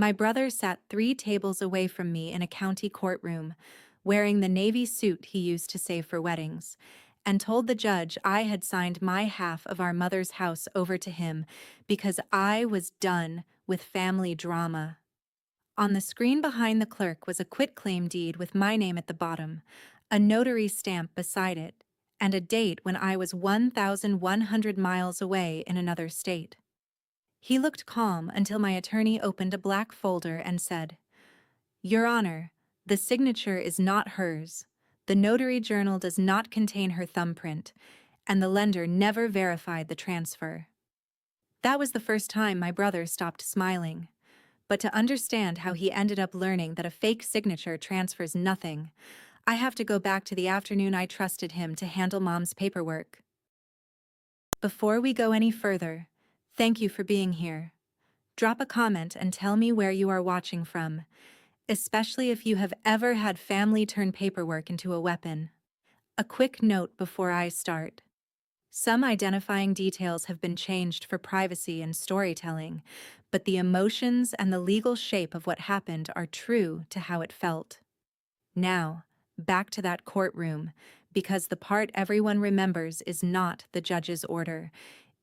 My brother sat 3 tables away from me in a county courtroom, wearing the navy suit he used to save for weddings, and told the judge I had signed my half of our mother's house over to him because I was done with family drama. On the screen behind the clerk was a quitclaim deed with my name at the bottom, a notary stamp beside it, and a date when I was 1,100 miles away in another state. He looked calm until my attorney opened a black folder and said, "Your Honor, the signature is not hers. The notary journal does not contain her thumbprint, and the lender never verified the transfer." That was the first time my brother stopped smiling. But to understand how he ended up learning that a fake signature transfers nothing, I have to go back to the afternoon I trusted him to handle Mom's paperwork. Before we go any further, thank you for being here. Drop a comment and tell me where you are watching from, especially if you have ever had family turn paperwork into a weapon. A quick note before I start. Some identifying details have been changed for privacy and storytelling, but the emotions and the legal shape of what happened are true to how it felt. Now, back to that courtroom, because the part everyone remembers is not the judge's order.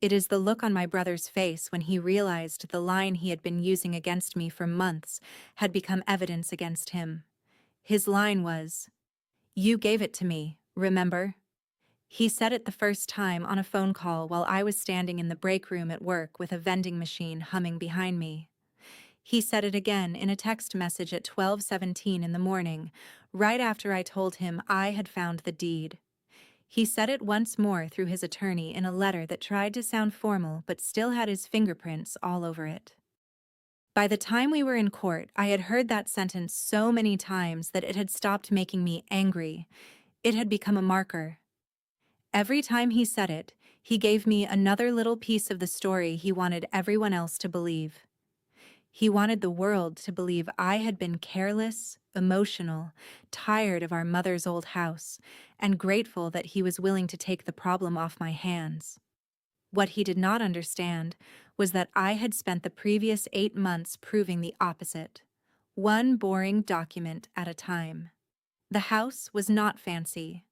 It is the look on my brother's face when he realized the line he had been using against me for months had become evidence against him. His line was, "You gave it to me, remember?" He said it the first time on a phone call while I was standing in the break room at work with a vending machine humming behind me. He said it again in a text message at 12:17 in the morning, right after I told him I had found the deed. He said it once more through his attorney in a letter that tried to sound formal but still had his fingerprints all over it. By the time we were in court, I had heard that sentence so many times that it had stopped making me angry. It had become a marker. Every time he said it, he gave me another little piece of the story he wanted everyone else to believe. He wanted the world to believe I had been careless, emotional, tired of our mother's old house, and grateful that he was willing to take the problem off my hands. What he did not understand was that I had spent the previous 8 months proving the opposite, one boring document at a time. The house was not fancy.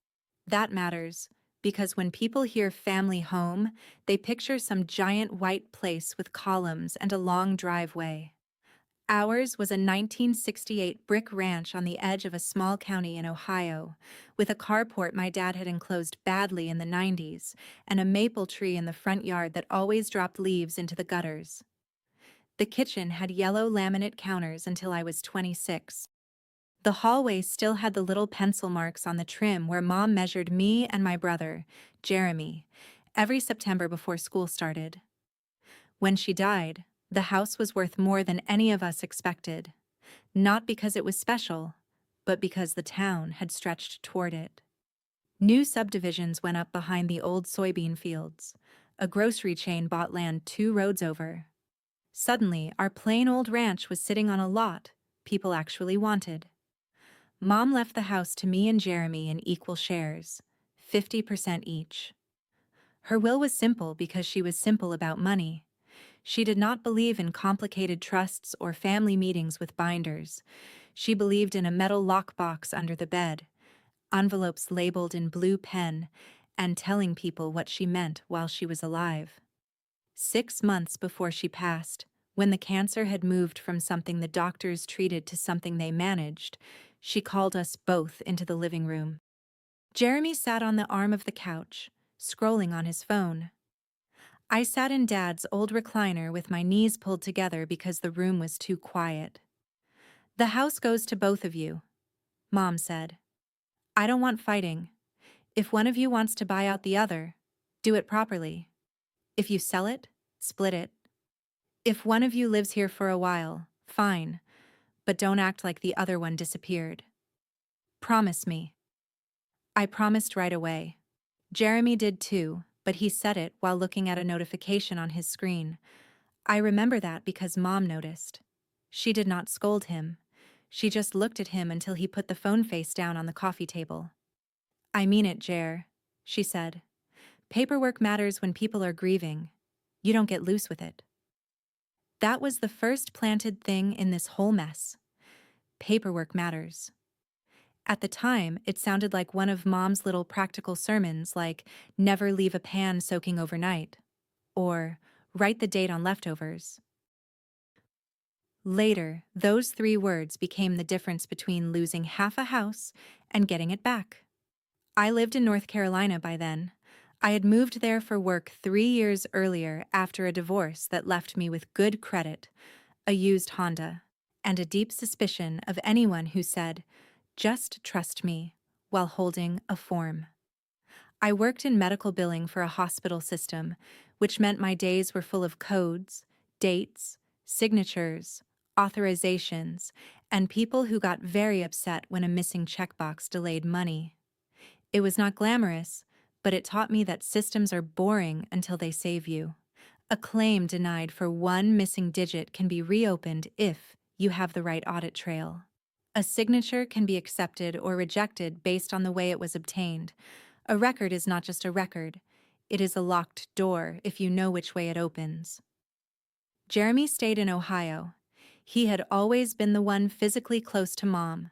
That matters, because when people hear family home, they picture some giant white place with columns and a long driveway. Ours was a 1968 brick ranch on the edge of a small county in Ohio, with a carport my dad had enclosed badly in the 90s, and a maple tree in the front yard that always dropped leaves into the gutters. The kitchen had yellow laminate counters until I was 26. The hallway still had the little pencil marks on the trim where Mom measured me and my brother, Jeremy, every September before school started. When she died, the house was worth more than any of us expected, not because it was special, but because the town had stretched toward it. New subdivisions went up behind the old soybean fields. A grocery chain bought land 2 roads over. Suddenly, our plain old ranch was sitting on a lot people actually wanted. Mom left the house to me and Jeremy in equal shares, 50% each. Her will was simple because she was simple about money. She did not believe in complicated trusts or family meetings with binders. She believed in a metal lockbox under the bed, envelopes labeled in blue pen, and telling people what she meant while she was alive. 6 months before she passed, when the cancer had moved from something the doctors treated to something they managed, she called us both into the living room. Jeremy sat on the arm of the couch, scrolling on his phone. I sat in Dad's old recliner with my knees pulled together because the room was too quiet. "The house goes to both of you," Mom said. "I don't want fighting. If one of you wants to buy out the other, do it properly. If you sell it, split it. If one of you lives here for a while, fine, but don't act like the other one disappeared. Promise me." I promised right away. Jeremy did too, but he said it while looking at a notification on his screen. I remember that because Mom noticed. She did not scold him. She just looked at him until he put the phone face down on the coffee table. "I mean it, Jer," she said. "Paperwork matters when people are grieving. You don't get loose with it." That was the first planted thing in this whole mess. Paperwork matters. At the time, it sounded like one of Mom's little practical sermons, like never leave a pan soaking overnight, or write the date on leftovers. Later, those 3 words became the difference between losing half a house and getting it back. I lived in North Carolina by then. I had moved there for work 3 years earlier after a divorce that left me with good credit, a used Honda, and a deep suspicion of anyone who said, "Just trust me," while holding a form. I worked in medical billing for a hospital system, which meant my days were full of codes, dates, signatures, authorizations, and people who got very upset when a missing checkbox delayed money. It was not glamorous, but it taught me that systems are boring until they save you. A claim denied for one missing digit can be reopened if you have the right audit trail. A signature can be accepted or rejected based on the way it was obtained. A record is not just a record, it is a locked door if you know which way it opens. Jeremy stayed in Ohio. He had always been the one physically close to Mom.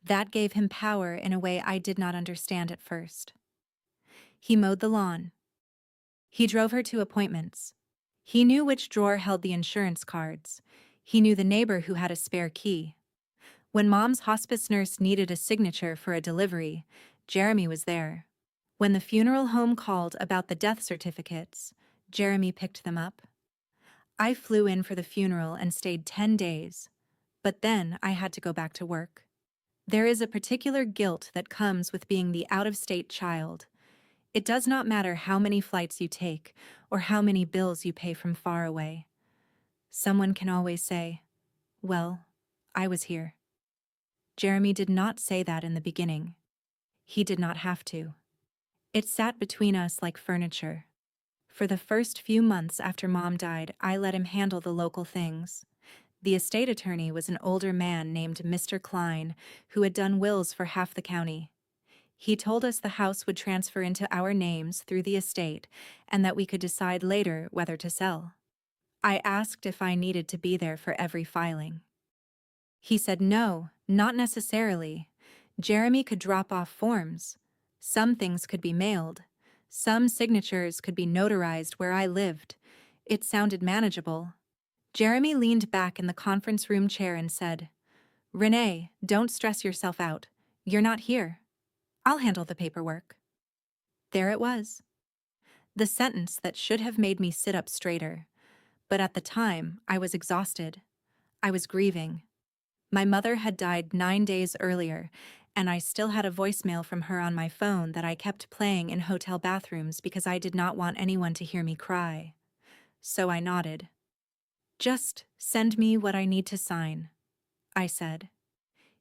That gave him power in a way I did not understand at first. He mowed the lawn. He drove her to appointments. He knew which drawer held the insurance cards. He knew the neighbor who had a spare key. When Mom's hospice nurse needed a signature for a delivery, Jeremy was there. When the funeral home called about the death certificates, Jeremy picked them up. I flew in for the funeral and stayed 10 days, but then I had to go back to work. There is a particular guilt that comes with being the out-of-state child. It does not matter how many flights you take or how many bills you pay from far away. Someone can always say, "Well, I was here." Jeremy did not say that in the beginning. He did not have to. It sat between us like furniture. For the first few months after Mom died, I let him handle the local things. The estate attorney was an older man named Mr. Klein, who had done wills for half the county. He told us the house would transfer into our names through the estate and that we could decide later whether to sell. I asked if I needed to be there for every filing. He said no, not necessarily. Jeremy could drop off forms. Some things could be mailed. Some signatures could be notarized where I lived. It sounded manageable. Jeremy leaned back in the conference room chair and said, "Renee, don't stress yourself out. You're not here. I'll handle the paperwork." There it was. The sentence that should have made me sit up straighter. But at the time, I was exhausted. I was grieving. My mother had died 9 days earlier, and I still had a voicemail from her on my phone that I kept playing in hotel bathrooms because I did not want anyone to hear me cry. So I nodded. "Just send me what I need to sign," I said.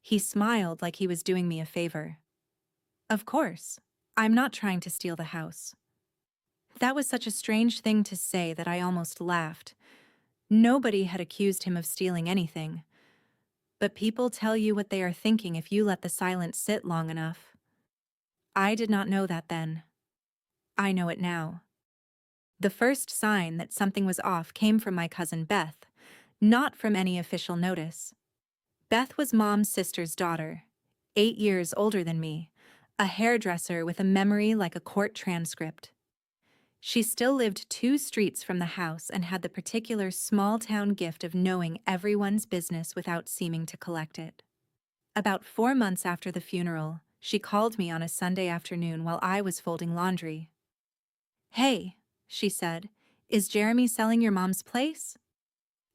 He smiled like he was doing me a favor. "Of course. I'm not trying to steal the house." That was such a strange thing to say that I almost laughed. Nobody had accused him of stealing anything. But people tell you what they are thinking if you let the silence sit long enough. I did not know that then. I know it now. The first sign that something was off came from my cousin Beth, not from any official notice. Beth was Mom's sister's daughter, 8 years older than me, a hairdresser with a memory like a court transcript. She still lived 2 streets from the house and had the particular small-town gift of knowing everyone's business without seeming to collect it. About 4 months after the funeral, she called me on a Sunday afternoon while I was folding laundry. "Hey," she said, "is Jeremy selling your mom's place?"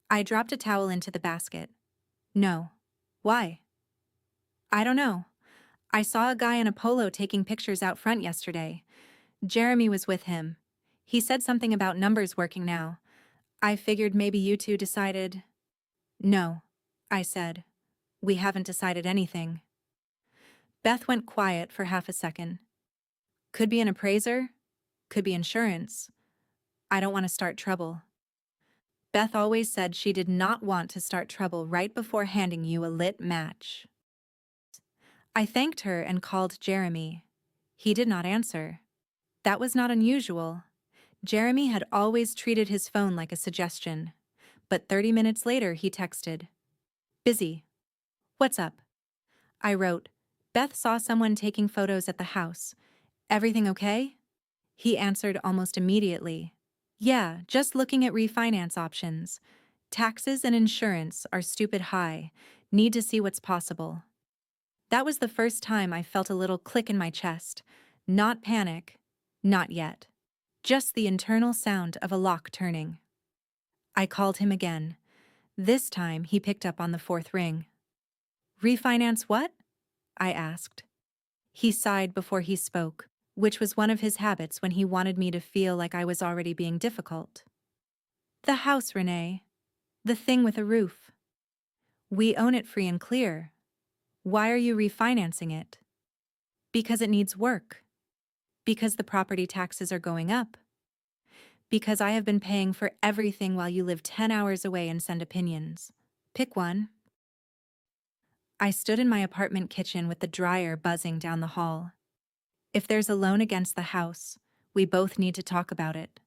I dropped a towel into the basket. "No. Why?" "I don't know. I saw a guy in a polo taking pictures out front yesterday. Jeremy was with him. He said something about numbers working now. I figured maybe you two decided—" "No," I said. "We haven't decided anything." Beth went quiet for half a second. "Could be an appraiser. Could be insurance. I don't want to start trouble." Beth always said she did not want to start trouble right before handing you a lit match. I thanked her and called Jeremy. He did not answer. That was not unusual. Jeremy had always treated his phone like a suggestion. But 30 minutes later, he texted, "Busy. What's up?" I wrote, "Beth saw someone taking photos at the house. Everything okay?" He answered almost immediately, "Yeah, just looking at refinance options. Taxes and insurance are stupid high. Need to see what's possible." That was the first time I felt a little click in my chest. Not panic. Not yet. Just the internal sound of a lock turning. I called him again. This time he picked up on the fourth ring. "Refinance what?" I asked. He sighed before he spoke, which was one of his habits when he wanted me to feel like I was already being difficult. "The house, Renee. The thing with a roof. We own it free and clear. Why are you refinancing it?" "Because it needs work. Because the property taxes are going up. Because I have been paying for everything while you live 10 hours away and send opinions. Pick one." I stood in my apartment kitchen with the dryer buzzing down the hall. "If there's a loan against the house, we both need to talk about it."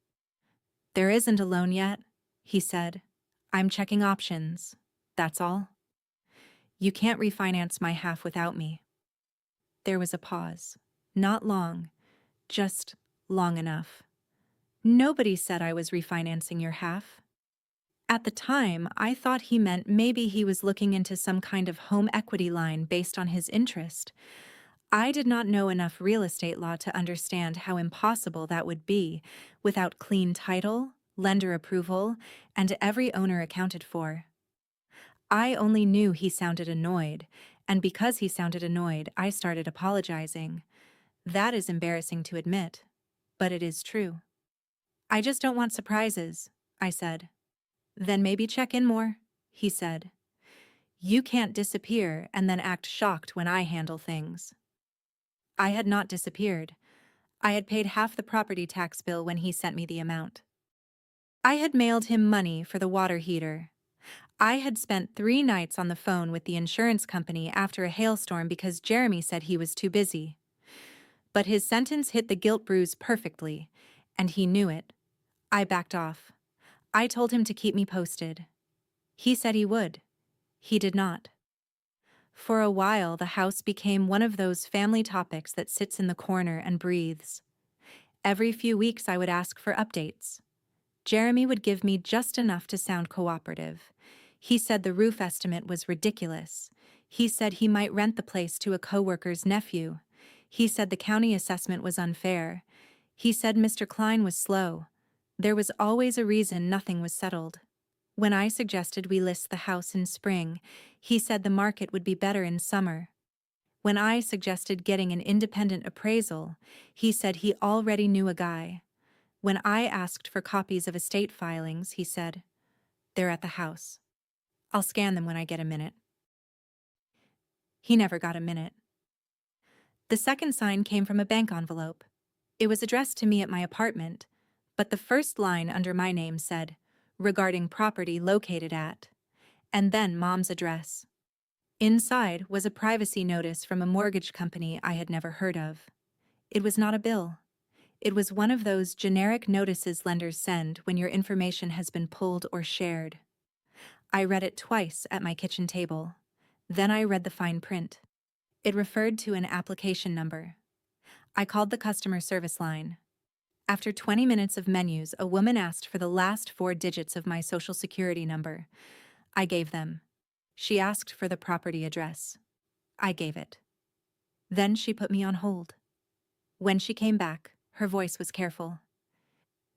"There isn't a loan yet," he said. "I'm checking options. That's all. You can't refinance my half without me." There was a pause. Not long, just long enough. "Nobody said I was refinancing your half." At the time, I thought he meant maybe he was looking into some kind of home equity line based on his interest. I did not know enough real estate law to understand how impossible that would be without clean title, lender approval, and every owner accounted for. I only knew he sounded annoyed, and because he sounded annoyed, I started apologizing. That is embarrassing to admit, but it is true. "I just don't want surprises," I said. "Then maybe check in more," he said. "You can't disappear and then act shocked when I handle things." I had not disappeared. I had paid half the property tax bill when he sent me the amount. I had mailed him money for the water heater. I had spent 3 nights on the phone with the insurance company after a hailstorm because Jeremy said he was too busy. But his sentence hit the guilt bruise perfectly, and he knew it. I backed off. I told him to keep me posted. He said he would. He did not. For a while, the house became one of those family topics that sits in the corner and breathes. Every few weeks, I would ask for updates. Jeremy would give me just enough to sound cooperative. He said the roof estimate was ridiculous. He said he might rent the place to a coworker's nephew. He said the county assessment was unfair. He said Mr. Klein was slow. There was always a reason nothing was settled. When I suggested we list the house in spring, he said the market would be better in summer. When I suggested getting an independent appraisal, he said he already knew a guy. When I asked for copies of estate filings, he said, "They're at the house. I'll scan them when I get a minute." He never got a minute. The second sign came from a bank envelope. It was addressed to me at my apartment, but the first line under my name said, "Regarding property located at," and then Mom's address. Inside was a privacy notice from a mortgage company I had never heard of. It was not a bill. It was one of those generic notices lenders send when your information has been pulled or shared. I read it twice at my kitchen table. Then I read the fine print. It referred to an application number. I called the customer service line. After 20 minutes of menus, a woman asked for the last 4 digits of my social security number. I gave them. She asked for the property address. I gave it. Then she put me on hold. When she came back, her voice was careful.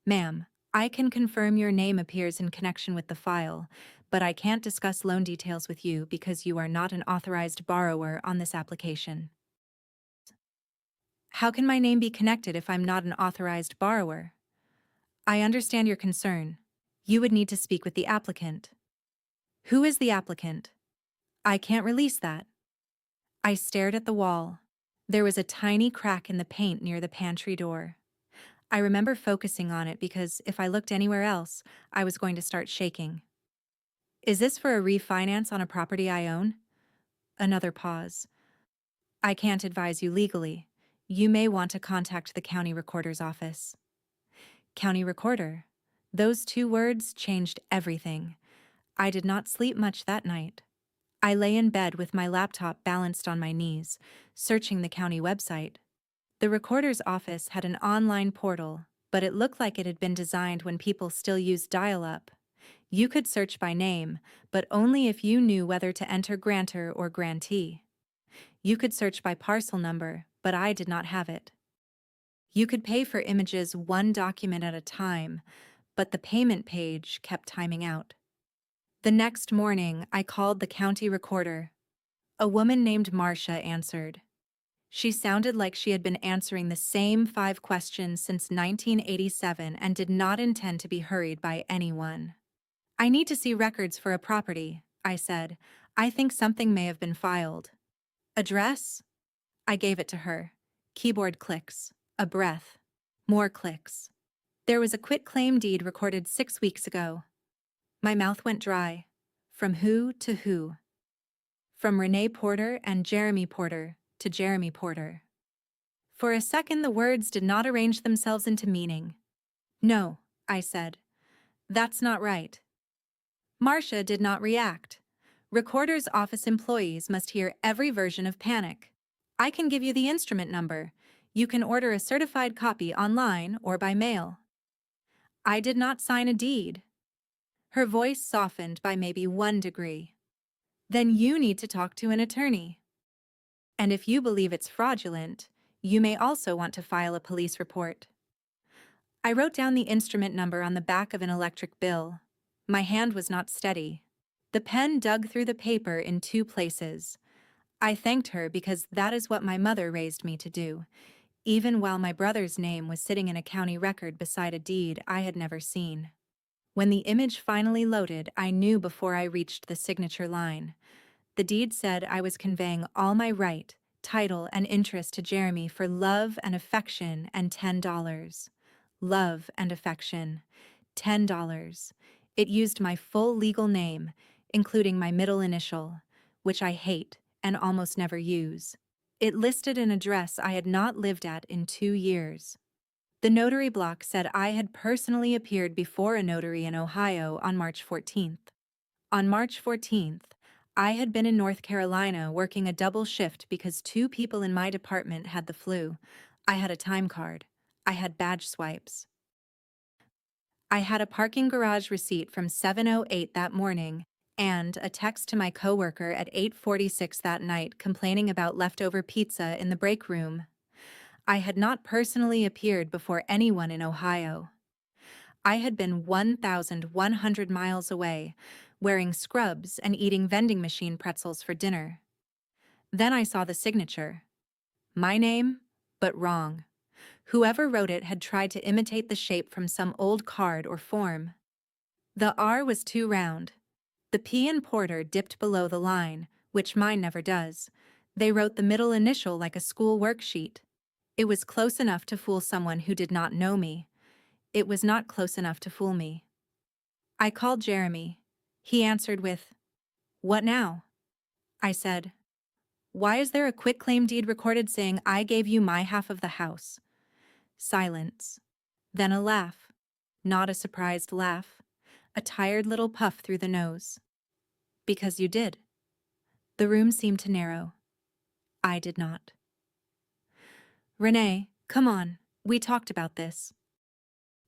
"Ma'am, I can confirm your name appears in connection with the file, but I can't discuss loan details with you because you are not an authorized borrower on this application." "How can my name be connected if I'm not an authorized borrower?" "I understand your concern. You would need to speak with the applicant." "Who is the applicant?" "I can't release that." I stared at the wall. There was a tiny crack in the paint near the pantry door. I remember focusing on it because if I looked anywhere else, I was going to start shaking. "Is this for a refinance on a property I own?" Another pause. "I can't advise you legally. You may want to contact the county recorder's office." County recorder. Those 2 words changed everything. I did not sleep much that night. I lay in bed with my laptop balanced on my knees, searching the county website. The recorder's office had an online portal, but it looked like it had been designed when people still used dial-up. You could search by name, but only if you knew whether to enter grantor or grantee. You could search by parcel number, but I did not have it. You could pay for images one document at a time, but the payment page kept timing out. The next morning, I called the county recorder. A woman named Marcia answered. She sounded like she had been answering the same 5 questions since 1987 and did not intend to be hurried by anyone. "I need to see records for a property," I said. "I think something may have been filed." "Address?" I gave it to her. Keyboard clicks. A breath. More clicks. "There was a quitclaim deed recorded 6 weeks ago." My mouth went dry. From who to who? From Renee Porter and Jeremy Porter to Jeremy Porter. For a second the words did not arrange themselves into meaning. "No," I said. "That's not right." Marcia did not react. Recorder's office employees must hear every version of panic. "I can give you the instrument number. You can order a certified copy online or by mail." "I did not sign a deed." Her voice softened by maybe 1 degree. "Then you need to talk to an attorney. And if you believe it's fraudulent, you may also want to file a police report." I wrote down the instrument number on the back of an electric bill. My hand was not steady. The pen dug through the paper in 2 places. I thanked her because that is what my mother raised me to do, even while my brother's name was sitting in a county record beside a deed I had never seen. When the image finally loaded, I knew before I reached the signature line. The deed said I was conveying all my right, title, and interest to Jeremy for love and affection and $10. Love and affection. $10. It used my full legal name, including my middle initial, which I hate and almost never use. It listed an address I had not lived at in 2 years. The notary block said I had personally appeared before a notary in Ohio on March 14th. On March 14th, I had been in North Carolina working a double shift because 2 people in my department had the flu. I had a time card. I had badge swipes. I had a parking garage receipt from 7:08 that morning and a text to my coworker at 8:46 that night complaining about leftover pizza in the break room. I had not personally appeared before anyone in Ohio. I had been 1,100 miles away, wearing scrubs and eating vending machine pretzels for dinner. Then I saw the signature. My name, but wrong. Whoever wrote it had tried to imitate the shape from some old card or form. The R was too round. The P in Porter dipped below the line, which mine never does. They wrote the middle initial like a school worksheet. It was close enough to fool someone who did not know me. It was not close enough to fool me. I called Jeremy. He answered with, "What now?" I said, "Why is there a quitclaim deed recorded saying I gave you my half of the house?" Silence. Then a laugh. Not a surprised laugh. A tired little puff through the nose. "Because you did." The room seemed to narrow. I did not. "Renee, come on. We talked about this.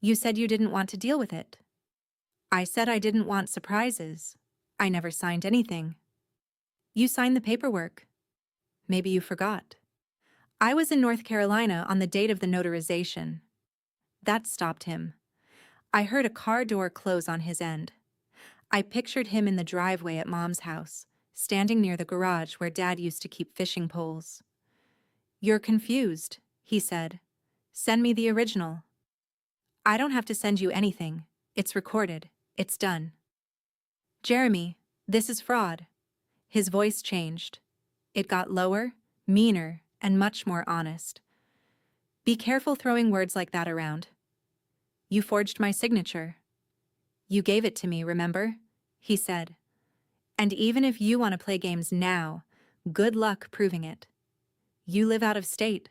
You said you didn't want to deal with it." I said I didn't want surprises. I never signed anything. "You signed the paperwork." Maybe you forgot. I was in North Carolina on the date of the notarization. That stopped him. I heard a car door close on his end. I pictured him in the driveway at Mom's house, standing near the garage where Dad used to keep fishing poles. "You're confused," he said. "Send me the original." "I don't have to send you anything. It's recorded. It's done." "Jeremy, this is fraud." His voice changed. It got lower, meaner, and much more honest. "Be careful throwing words like that around. You forged my signature." "You gave it to me, remember?" he said. "And even if you want to play games now, good luck proving it. You live out of state.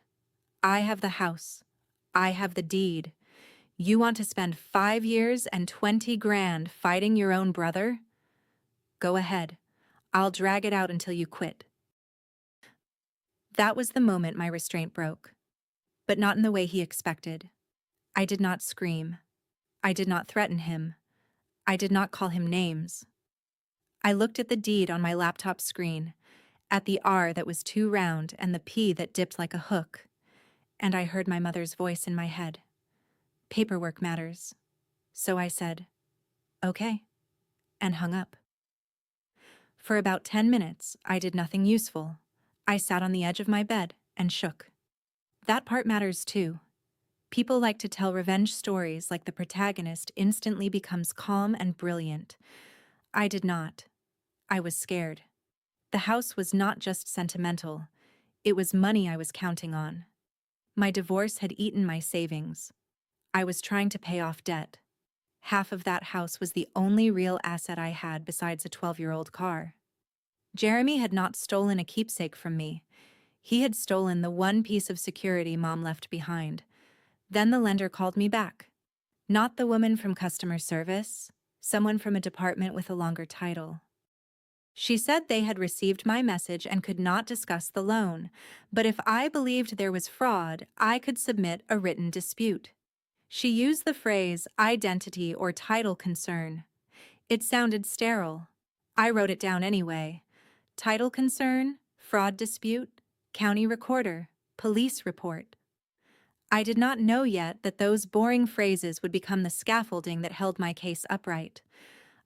I have the house. I have the deed. You want to spend 5 years and 20 grand fighting your own brother? Go ahead. I'll drag it out until you quit. That was the moment my restraint broke, but not in the way he expected. I did not scream. I did not threaten him. I did not call him names. I looked at the deed on my laptop screen, at the R that was too round and the P that dipped like a hook, and I heard my mother's voice in my head. Paperwork matters. So I said, okay, and hung up. For about 10 minutes, I did nothing useful. I sat on the edge of my bed and shook. That part matters too. People like to tell revenge stories like the protagonist instantly becomes calm and brilliant. I did not. I was scared. The house was not just sentimental. It was money I was counting on. My divorce had eaten my savings. I was trying to pay off debt. Half of that house was the only real asset I had besides a 12-year-old car. Jeremy had not stolen a keepsake from me. He had stolen the one piece of security Mom left behind. Then the lender called me back. Not the woman from customer service, someone from a department with a longer title. She said they had received my message and could not discuss the loan, but if I believed there was fraud, I could submit a written dispute. She used the phrase identity or title concern. It sounded sterile. I wrote it down anyway. Title concern, fraud dispute, county recorder, police report. I did not know yet that those boring phrases would become the scaffolding that held my case upright.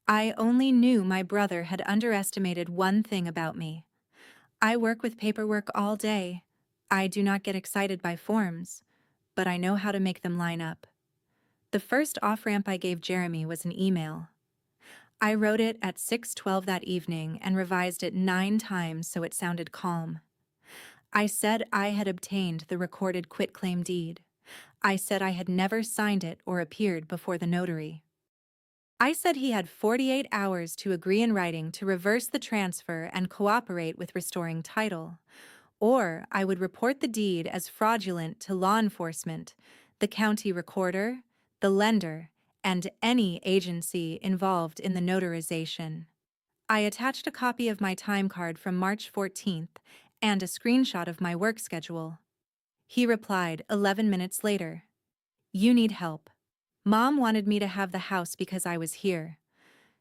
I only knew my brother had underestimated one thing about me. I work with paperwork all day. I do not get excited by forms, but I know how to make them line up. The first off-ramp I gave Jeremy was an email. I wrote it at 6:12 that evening and revised it 9 times so it sounded calm. I said I had obtained the recorded quitclaim deed. I said I had never signed it or appeared before the notary. I said he had 48 hours to agree in writing to reverse the transfer and cooperate with restoring title, or I would report the deed as fraudulent to law enforcement, the county recorder, the lender, and any agency involved in the notarization. I attached a copy of my time card from March 14th and a screenshot of my work schedule. He replied 11 minutes later. You need help. Mom wanted me to have the house because I was here.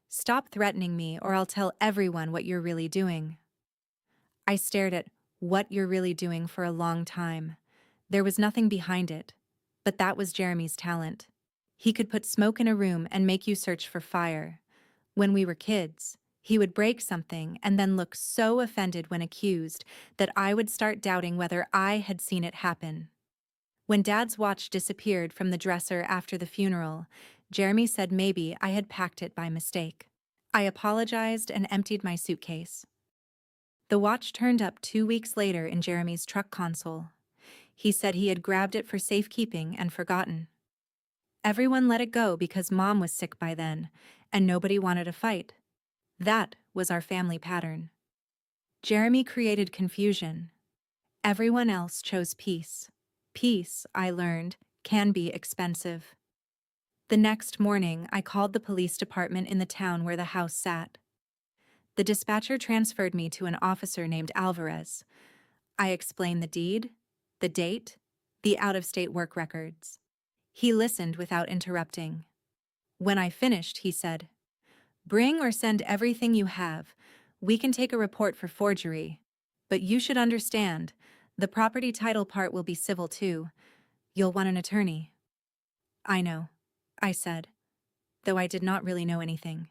Stop threatening me or I'll tell everyone what you're really doing. I stared at what you're really doing for a long time. There was nothing behind it, but that was Jeremy's talent. He could put smoke in a room and make you search for fire. When we were kids, he would break something and then look so offended when accused that I would start doubting whether I had seen it happen. When Dad's watch disappeared from the dresser after the funeral, Jeremy said maybe I had packed it by mistake. I apologized and emptied my suitcase. The watch turned up 2 weeks later in Jeremy's truck console. He said he had grabbed it for safekeeping and forgotten. Everyone let it go because Mom was sick by then, and nobody wanted a fight. That was our family pattern. Jeremy created confusion. Everyone else chose peace. Peace, I learned, can be expensive. The next morning, I called the police department in the town where the house sat. The dispatcher transferred me to an officer named Alvarez. I explained the deed, the date, the out-of-state work records. He listened without interrupting. When I finished, he said, "Bring or send everything you have. We can take a report for forgery. But you should understand, the property title part will be civil too. You'll want an attorney." "I know," I said, though I did not really know anything.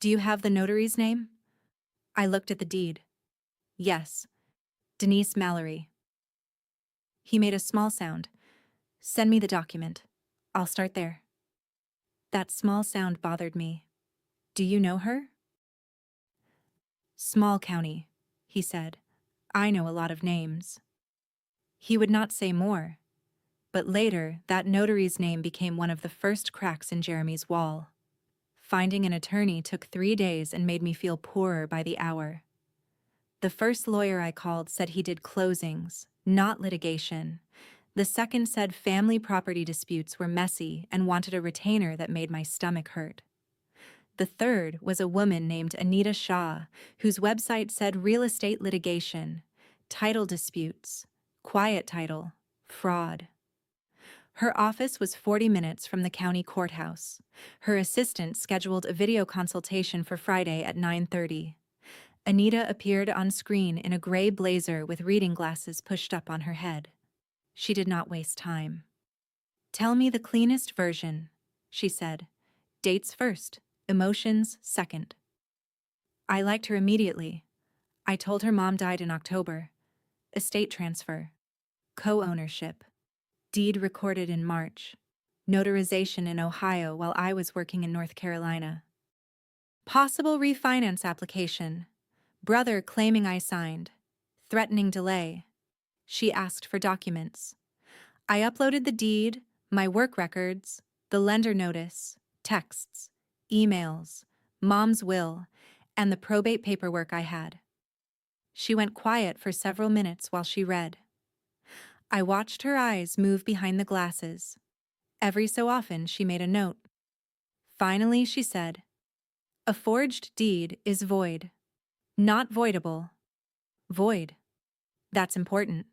"Do you have the notary's name?" I looked at the deed. "Yes, Denise Mallory." He made a small sound. "Send me the document. I'll start there." That small sound bothered me. "Do you know her?" "Small county," he said. "I know a lot of names." He would not say more. But later, that notary's name became one of the first cracks in Jeremy's wall. Finding an attorney took 3 days and made me feel poorer by the hour. The first lawyer I called said he did closings, not litigation. The second said family property disputes were messy and wanted a retainer that made my stomach hurt. The third was a woman named Anita Shaw, whose website said real estate litigation, title disputes, quiet title, fraud. Her office was 40 minutes from the county courthouse. Her assistant scheduled a video consultation for Friday at 9:30. Anita appeared on screen in a gray blazer with reading glasses pushed up on her head. She did not waste time. "Tell me the cleanest version," she said. "Dates first, emotions second." I liked her immediately. I told her mom died in October. Estate transfer. Co-ownership. Deed recorded in March. Notarization in Ohio while I was working in North Carolina. Possible refinance application. Brother claiming I signed. Threatening delay. She asked for documents. I uploaded the deed, my work records, the lender notice, texts, emails, mom's will, and the probate paperwork I had. She went quiet for several minutes while she read. I watched her eyes move behind the glasses. Every so often she made a note. Finally she said, "A forged deed is void. Not voidable. Void. That's important."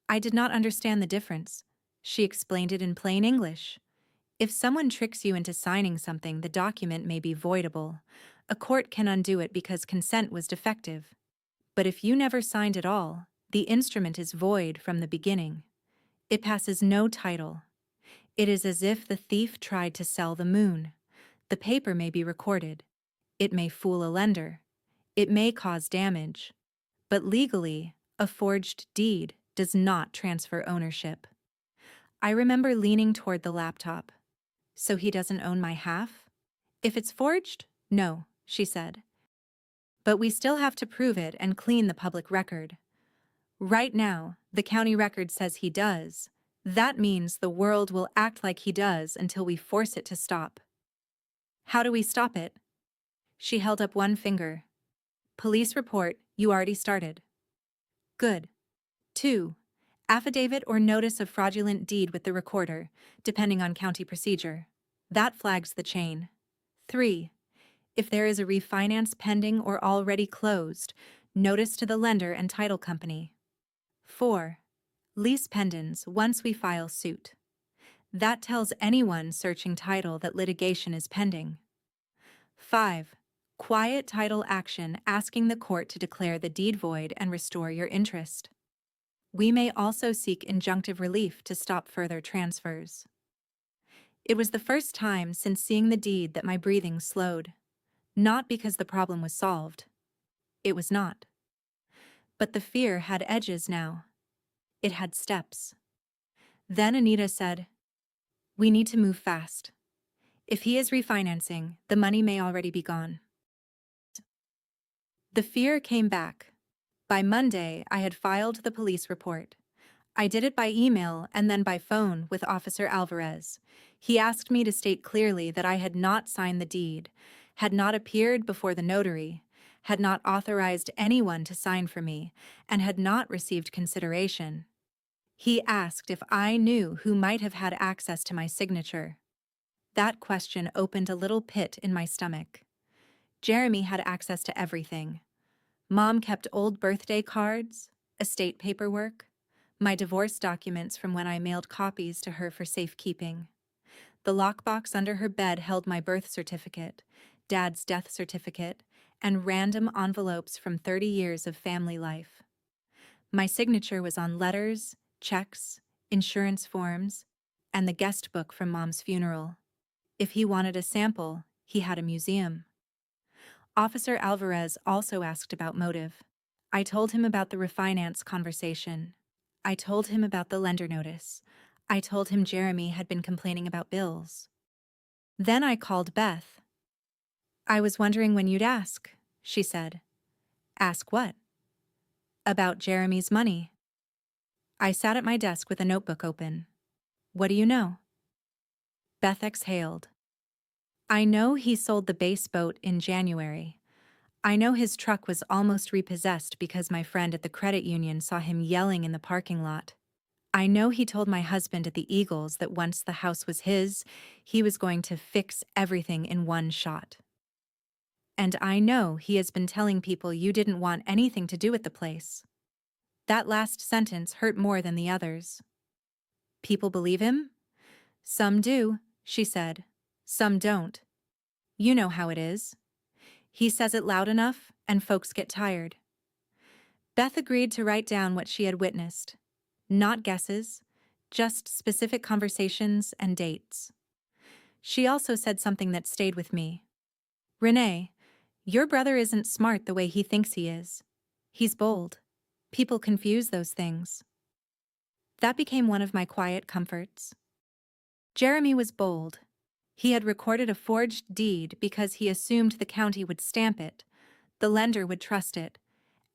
I did not understand the difference. She explained it in plain English. If someone tricks you into signing something, the document may be voidable. A court can undo it because consent was defective. But if you never signed at all, the instrument is void from the beginning. It passes no title. It is as if the thief tried to sell the moon. The paper may be recorded. It may fool a lender. It may cause damage. But legally, a forged deed does not transfer ownership. I remember leaning toward the laptop. "So he doesn't own my half?" "If it's forged, no," she said. "But we still have to prove it and clean the public record. Right now, the county record says he does. That means the world will act like he does until we force it to stop." "How do we stop it?" She held up one finger. "Police report, you already started." "Good." 2. Affidavit or notice of fraudulent deed with the recorder, depending on county procedure. That flags the chain. 3. If there is a refinance pending or already closed, notice to the lender and title company. 4. Lease pendens once we file suit. That tells anyone searching title that litigation is pending. 5. Quiet title action asking the court to declare the deed void and restore your interest. We may also seek injunctive relief to stop further transfers. It was the first time since seeing the deed that my breathing slowed. Not because the problem was solved. It was not. But the fear had edges now. It had steps. Then Anita said, "We need to move fast. If he is refinancing, the money may already be gone." The fear came back. By Monday, I had filed the police report. I did it by email and then by phone with Officer Alvarez. He asked me to state clearly that I had not signed the deed, had not appeared before the notary, had not authorized anyone to sign for me, and had not received consideration. He asked if I knew who might have had access to my signature. That question opened a little pit in my stomach. Jeremy had access to everything. Mom kept old birthday cards, estate paperwork, my divorce documents from when I mailed copies to her for safekeeping. The lockbox under her bed held my birth certificate, Dad's death certificate, and random envelopes from 30 years of family life. My signature was on letters, checks, insurance forms, and the guest book from Mom's funeral. If he wanted a sample, he had a museum. Officer Alvarez also asked about motive. I told him about the refinance conversation. I told him about the lender notice. I told him Jeremy had been complaining about bills. Then I called Beth. "I was wondering when you'd ask," she said. "Ask what?" "About Jeremy's money." I sat at my desk with a notebook open. "What do you know?" Beth exhaled. "I know he sold the base boat in January. I know his truck was almost repossessed because my friend at the credit union saw him yelling in the parking lot. I know he told my husband at the Eagles that once the house was his, he was going to fix everything in one shot. And I know he has been telling people you didn't want anything to do with the place. That last sentence hurt more than the others. People believe him? Some do, she said. Some don't. You know how it is. He says it loud enough, and folks get tired. Beth agreed to write down what she had witnessed. Not guesses, just specific conversations and dates. She also said something that stayed with me. Renee, your brother isn't smart the way he thinks he is. He's bold. People confuse those things. That became one of my quiet comforts. Jeremy was bold. He had recorded a forged deed because he assumed the county would stamp it, the lender would trust it,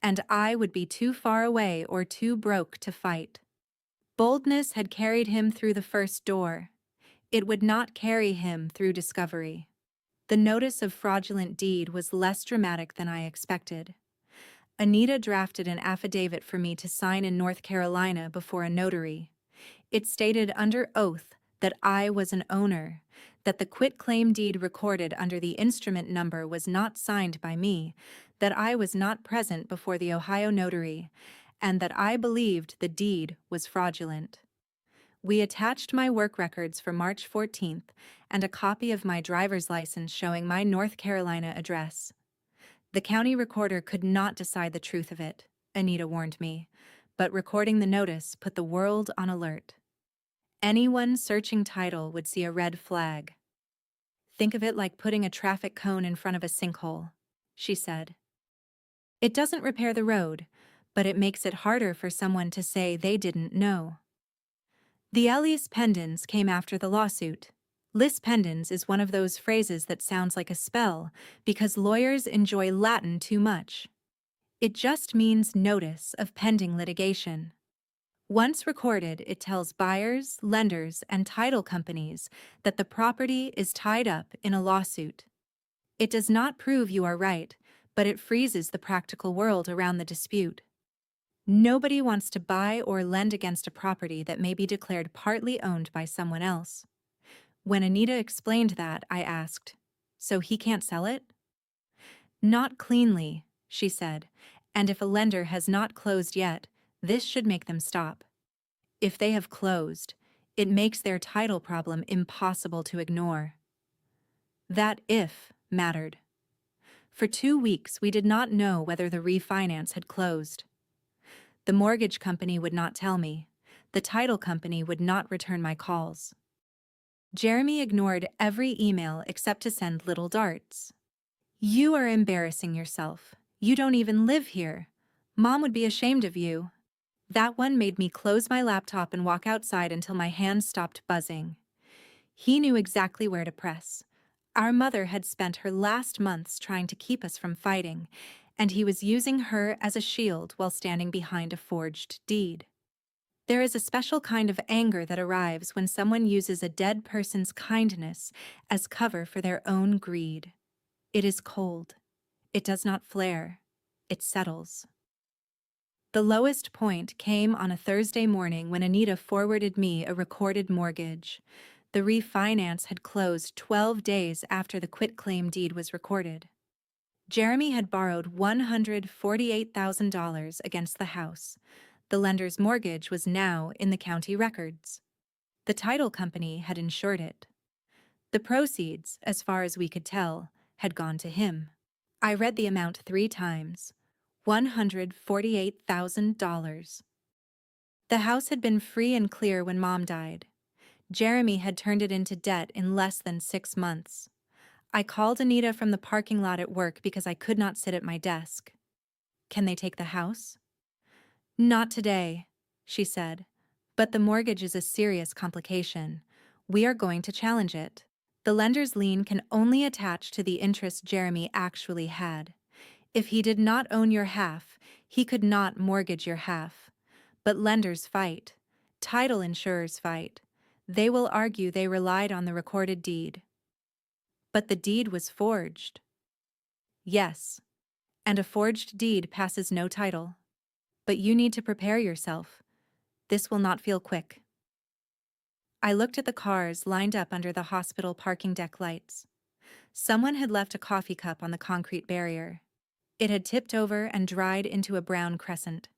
and I would be too far away or too broke to fight. Boldness had carried him through the first door. It would not carry him through discovery. The notice of fraudulent deed was less dramatic than I expected. Anita drafted an affidavit for me to sign in North Carolina before a notary. It stated under oath that I was an owner, that the quitclaim deed recorded under the instrument number was not signed by me, that I was not present before the Ohio notary, and that I believed the deed was fraudulent. We attached my work records for March 14th and a copy of my driver's license showing my North Carolina address. The county recorder could not decide the truth of it, Anita warned me, but recording the notice put the world on alert. Anyone searching title would see a red flag. Think of it like putting a traffic cone in front of a sinkhole, she said. It doesn't repair the road, but it makes it harder for someone to say they didn't know. The lis pendens came after the lawsuit. Lis pendens is one of those phrases that sounds like a spell because lawyers enjoy Latin too much. It just means notice of pending litigation. Once recorded, it tells buyers, lenders, and title companies that the property is tied up in a lawsuit. It does not prove you are right, but it freezes the practical world around the dispute. Nobody wants to buy or lend against a property that may be declared partly owned by someone else. When Anita explained that, I asked, "So he can't sell it?" "Not cleanly," she said, "and if a lender has not closed yet, this should make them stop. If they have closed, it makes their title problem impossible to ignore." That "if" mattered. For 2 weeks, we did not know whether the refinance had closed. The mortgage company would not tell me. The title company would not return my calls. Jeremy ignored every email except to send little darts. "You are embarrassing yourself. You don't even live here. Mom would be ashamed of you." That one made me close my laptop and walk outside until my hands stopped buzzing. He knew exactly where to press. Our mother had spent her last months trying to keep us from fighting, and he was using her as a shield while standing behind a forged deed. There is a special kind of anger that arrives when someone uses a dead person's kindness as cover for their own greed. It is cold. It does not flare. It settles. The lowest point came on a Thursday morning when Anita forwarded me a recorded mortgage. The refinance had closed 12 days after the quitclaim deed was recorded. Jeremy had borrowed $148,000 against the house. The lender's mortgage was now in the county records. The title company had insured it. The proceeds, as far as we could tell, had gone to him. I read the amount 3 times. $148,000. The house had been free and clear when Mom died. Jeremy had turned it into debt in less than 6 months. I called Anita from the parking lot at work because I could not sit at my desk. "Can they take the house?" "Not today," she said. "But the mortgage is a serious complication. We are going to challenge it. The lender's lien can only attach to the interest Jeremy actually had. If he did not own your half, he could not mortgage your half. But lenders fight. Title insurers fight. They will argue they relied on the recorded deed." "But the deed was forged." "Yes, and a forged deed passes no title. But you need to prepare yourself. This will not feel quick." I looked at the cars lined up under the hospital parking deck lights. Someone had left a coffee cup on the concrete barrier. It had tipped over and dried into a brown crescent.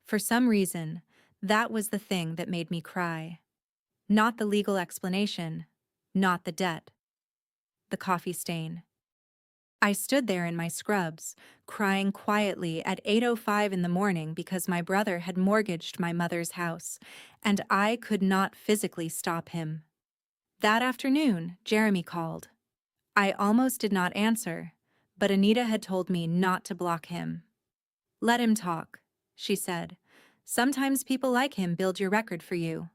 For some reason, that was the thing that made me cry. Not the legal explanation, not the debt. The coffee stain. I stood there in my scrubs, crying quietly at 8:05 in the morning because my brother had mortgaged my mother's house, and I could not physically stop him. That afternoon, Jeremy called. I almost did not answer, but Anita had told me not to block him. "Let him talk," she said. "Sometimes people like him build your record for you."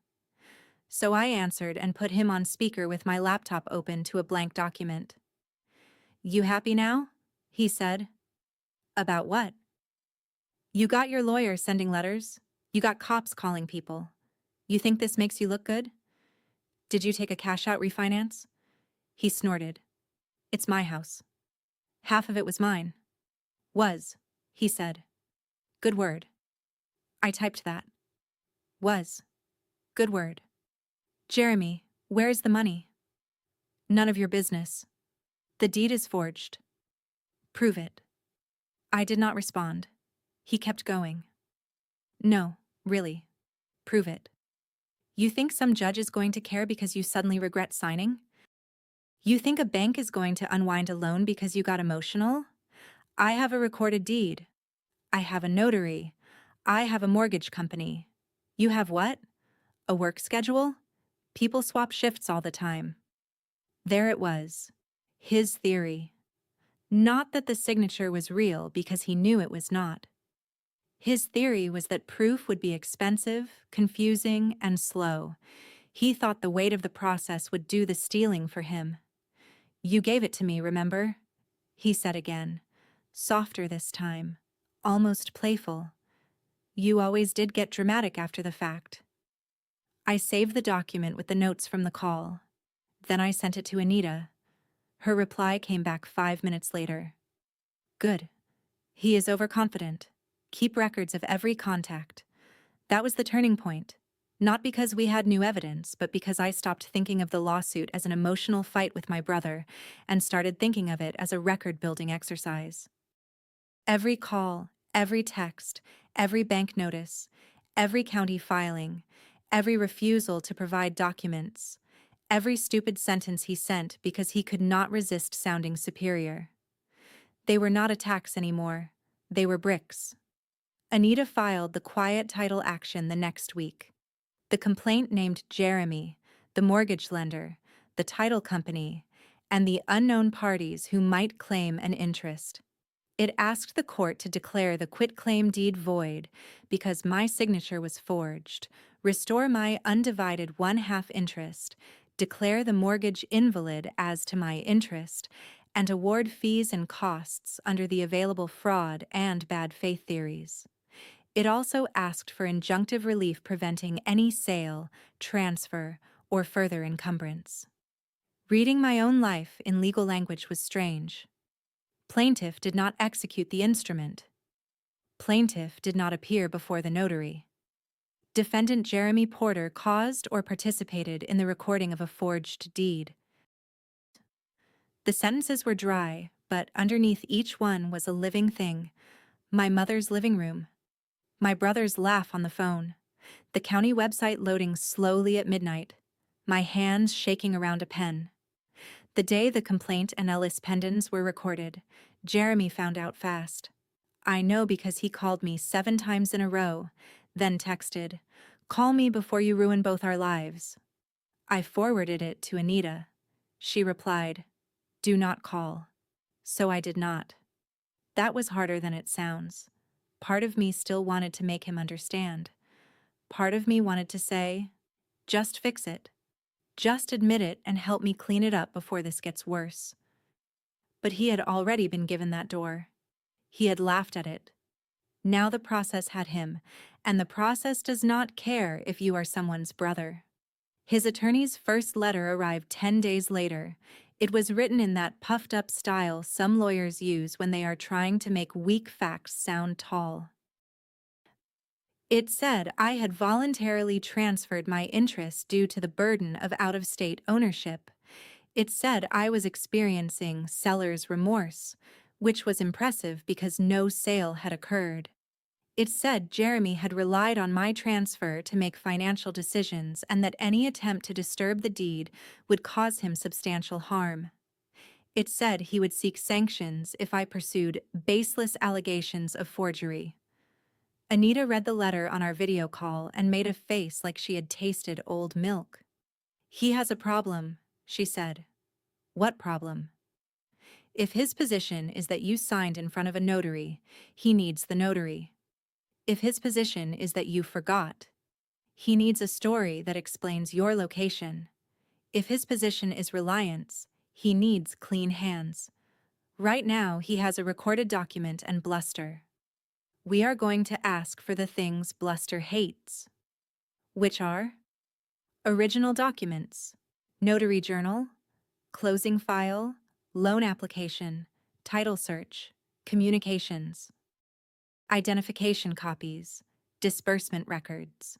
So I answered and put him on speaker with my laptop open to a blank document. "You happy now?" he said. "About what?" "You got your lawyer sending letters. You got cops calling people. You think this makes you look good? Did you take a cash-out refinance?" He snorted. "It's my house. Half of it was mine." "Was," he said. "Good word." I typed that. "Was. Good word." "Jeremy, where's the money?" "None of your business. The deed is forged." "Prove it." I did not respond. He kept going. "No, really. Prove it. You think some judge is going to care because you suddenly regret signing? You think a bank is going to unwind a loan because you got emotional? I have a recorded deed. I have a notary. I have a mortgage company. You have what? A work schedule? People swap shifts all the time." There it was. His theory. Not that the signature was real because he knew it was not. His theory was that proof would be expensive, confusing, and slow. He thought the weight of the process would do the stealing for him. "You gave it to me, remember?" he said again, softer this time, almost playful. "You always did get dramatic after the fact." I saved the document with the notes from the call. Then I sent it to Anita. Her reply came back 5 minutes later. "Good. He is overconfident. Keep records of every contact." That was the turning point. Not because we had new evidence, but because I stopped thinking of the lawsuit as an emotional fight with my brother and started thinking of it as a record-building exercise. Every call, every text, every bank notice, every county filing, every refusal to provide documents, every stupid sentence he sent because he could not resist sounding superior. They were not attacks anymore. They were bricks. Anita filed the quiet title action the next week. The complaint named Jeremy, the mortgage lender, the title company, and the unknown parties who might claim an interest. It asked the court to declare the quitclaim deed void because my signature was forged, restore my undivided one-half interest, declare the mortgage invalid as to my interest, and award fees and costs under the available fraud and bad faith theories. It also asked for injunctive relief preventing any sale, transfer, or further encumbrance. Reading my own life in legal language was strange. Plaintiff did not execute the instrument. Plaintiff did not appear before the notary. Defendant Jeremy Porter caused or participated in the recording of a forged deed. The sentences were dry, but underneath each one was a living thing. My mother's living room. My brother's laugh on the phone. The county website loading slowly at midnight. My hands shaking around a pen. The day the complaint and Ellis pendants were recorded, Jeremy found out fast. I know because he called me 7 times in a row, then texted, "Call me before you ruin both our lives." I forwarded it to Anita. She replied, "Do not call." So I did not. That was harder than it sounds. Part of me still wanted to make him understand. Part of me wanted to say, "Just fix it. Just admit it and help me clean it up before this gets worse." But he had already been given that door. He had laughed at it. Now the process had him, and the process does not care if you are someone's brother. His attorney's first letter arrived 10 days later. It was written in that puffed-up style some lawyers use when they are trying to make weak facts sound tall. It said I had voluntarily transferred my interest due to the burden of out-of-state ownership. It said I was experiencing seller's remorse, which was impressive because no sale had occurred. It said Jeremy had relied on my transfer to make financial decisions and that any attempt to disturb the deed would cause him substantial harm. It said he would seek sanctions if I pursued baseless allegations of forgery. Anita read the letter on our video call and made a face like she had tasted old milk. "He has a problem," she said. "What problem?" "If his position is that you signed in front of a notary, he needs the notary. If his position is that you forgot, he needs a story that explains your location. If his position is reliance, he needs clean hands. Right now, he has a recorded document and bluster. We are going to ask for the things Bluster hates." "Which are?" "Original documents, notary journal, closing file, loan application, title search, communications, identification copies, disbursement records."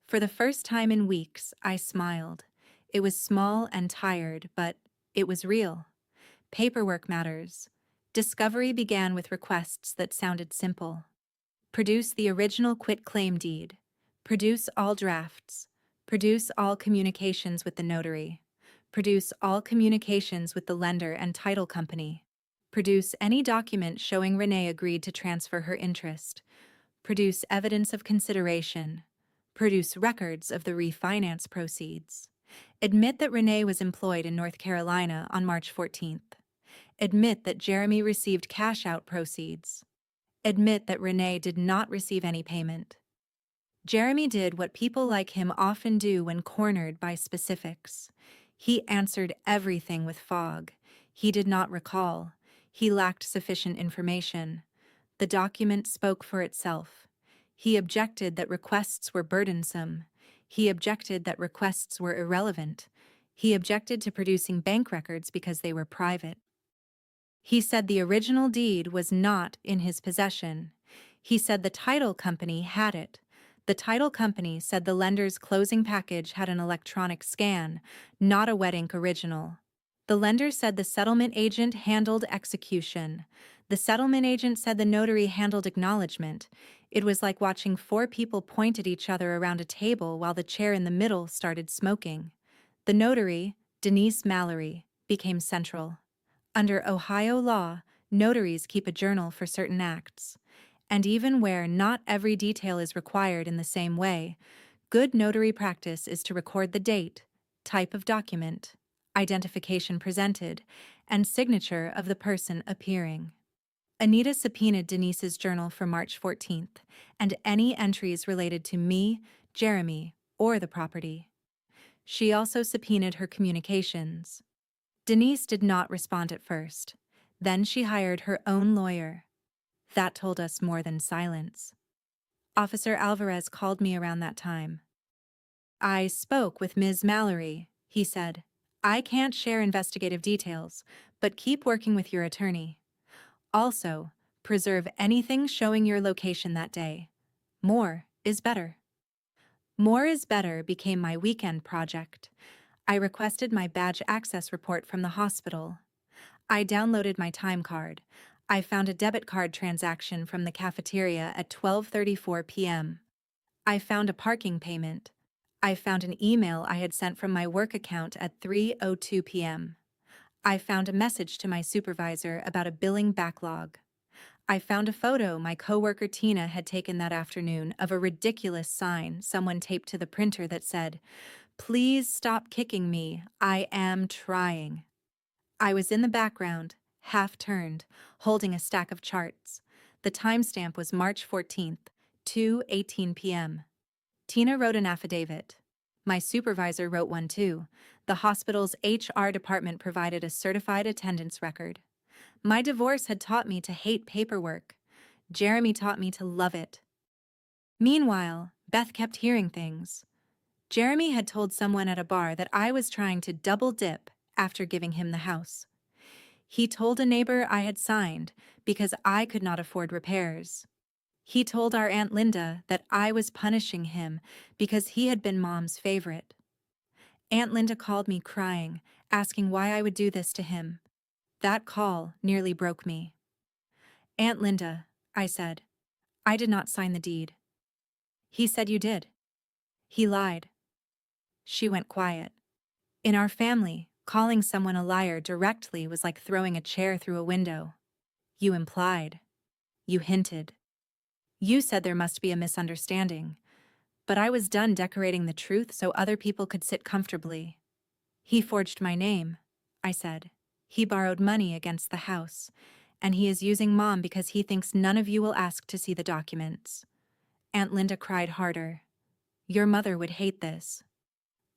For the first time in weeks, I smiled. It was small and tired, but it was real. Paperwork matters. Discovery began with requests that sounded simple. Produce the original quitclaim deed. Produce all drafts. Produce all communications with the notary. Produce all communications with the lender and title company. Produce any document showing Renee agreed to transfer her interest. Produce evidence of consideration. Produce records of the refinance proceeds. Admit that Renee was employed in North Carolina on March 14th. Admit that Jeremy received cash-out proceeds. Admit that Renee did not receive any payment. Jeremy did what people like him often do when cornered by specifics. He answered everything with fog. He did not recall. He lacked sufficient information. The document spoke for itself. He objected that requests were burdensome. He objected that requests were irrelevant. He objected to producing bank records because they were private. He said the original deed was not in his possession. He said the title company had it. The title company said the lender's closing package had an electronic scan, not a wet ink original. The lender said the settlement agent handled execution. The settlement agent said the notary handled acknowledgement. It was like watching four people point at each other around a table while the chair in the middle started smoking. The notary, Denise Mallory, became central. Under Ohio law, notaries keep a journal for certain acts. And even where not every detail is required in the same way, good notary practice is to record the date, type of document, identification presented, and signature of the person appearing. Anita subpoenaed Denise's journal for March 14th, and any entries related to me, Jeremy, or the property. She also subpoenaed her communications. Denise did not respond at first. Then she hired her own lawyer. That told us more than silence. Officer Alvarez called me around that time. "I spoke with Ms. Mallory," he said. "I can't share investigative details, but keep working with your attorney. Also, preserve anything showing your location that day. More is better." More is better became my weekend project. I requested my badge access report from the hospital. I downloaded my time card. I found a debit card transaction from the cafeteria at 12:34 p.m. I found a parking payment. I found an email I had sent from my work account at 3:02 p.m. I found a message to my supervisor about a billing backlog. I found a photo my coworker Tina had taken that afternoon of a ridiculous sign someone taped to the printer that said, "Please stop kicking me, I am trying." I was in the background, half-turned, holding a stack of charts. The timestamp was March 14th, 2:18 p.m. Tina wrote an affidavit. My supervisor wrote one too. The hospital's HR department provided a certified attendance record. My divorce had taught me to hate paperwork. Jeremy taught me to love it. Meanwhile, Beth kept hearing things. Jeremy had told someone at a bar that I was trying to double dip after giving him the house. He told a neighbor I had signed because I could not afford repairs. He told our Aunt Linda that I was punishing him because he had been Mom's favorite. Aunt Linda called me crying, asking why I would do this to him. That call nearly broke me. "Aunt Linda," I said, "I did not sign the deed." "He said you did." "He lied." She went quiet. In our family, calling someone a liar directly was like throwing a chair through a window. You implied. You hinted. You said there must be a misunderstanding. But I was done decorating the truth so other people could sit comfortably. "He forged my name," I said. "He borrowed money against the house. And he is using Mom because he thinks none of you will ask to see the documents." Aunt Linda cried harder. "Your mother would hate this."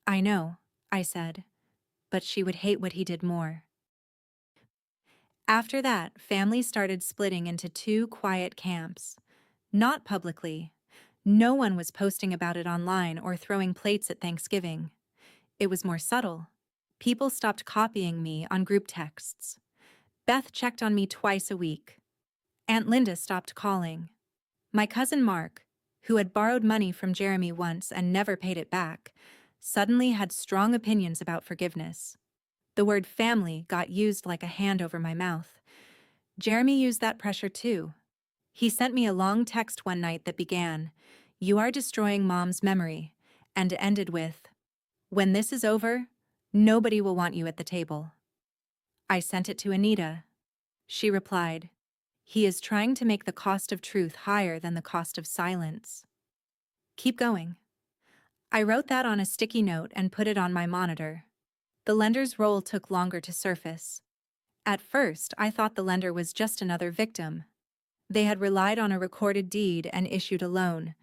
"I know," I said, "but she would hate what he did more." After that, families started splitting into two quiet camps. Not publicly. No one was posting about it online or throwing plates at Thanksgiving. It was more subtle. People stopped copying me on group texts. Beth checked on me twice a week. Aunt Linda stopped calling. My cousin Mark, who had borrowed money from Jeremy once and never paid it back, suddenly had strong opinions about forgiveness. The word family got used like a hand over my mouth. Jeremy used that pressure too. He sent me a long text one night that began, "You are destroying Mom's memory," and ended with, "When this is over, nobody will want you at the table." I sent it to Anita. She replied, "He is trying to make the cost of truth higher than the cost of silence. Keep going." I wrote that on a sticky note and put it on my monitor. The lender's role took longer to surface. At first, I thought the lender was just another victim. They had relied on a recorded deed and issued a loan,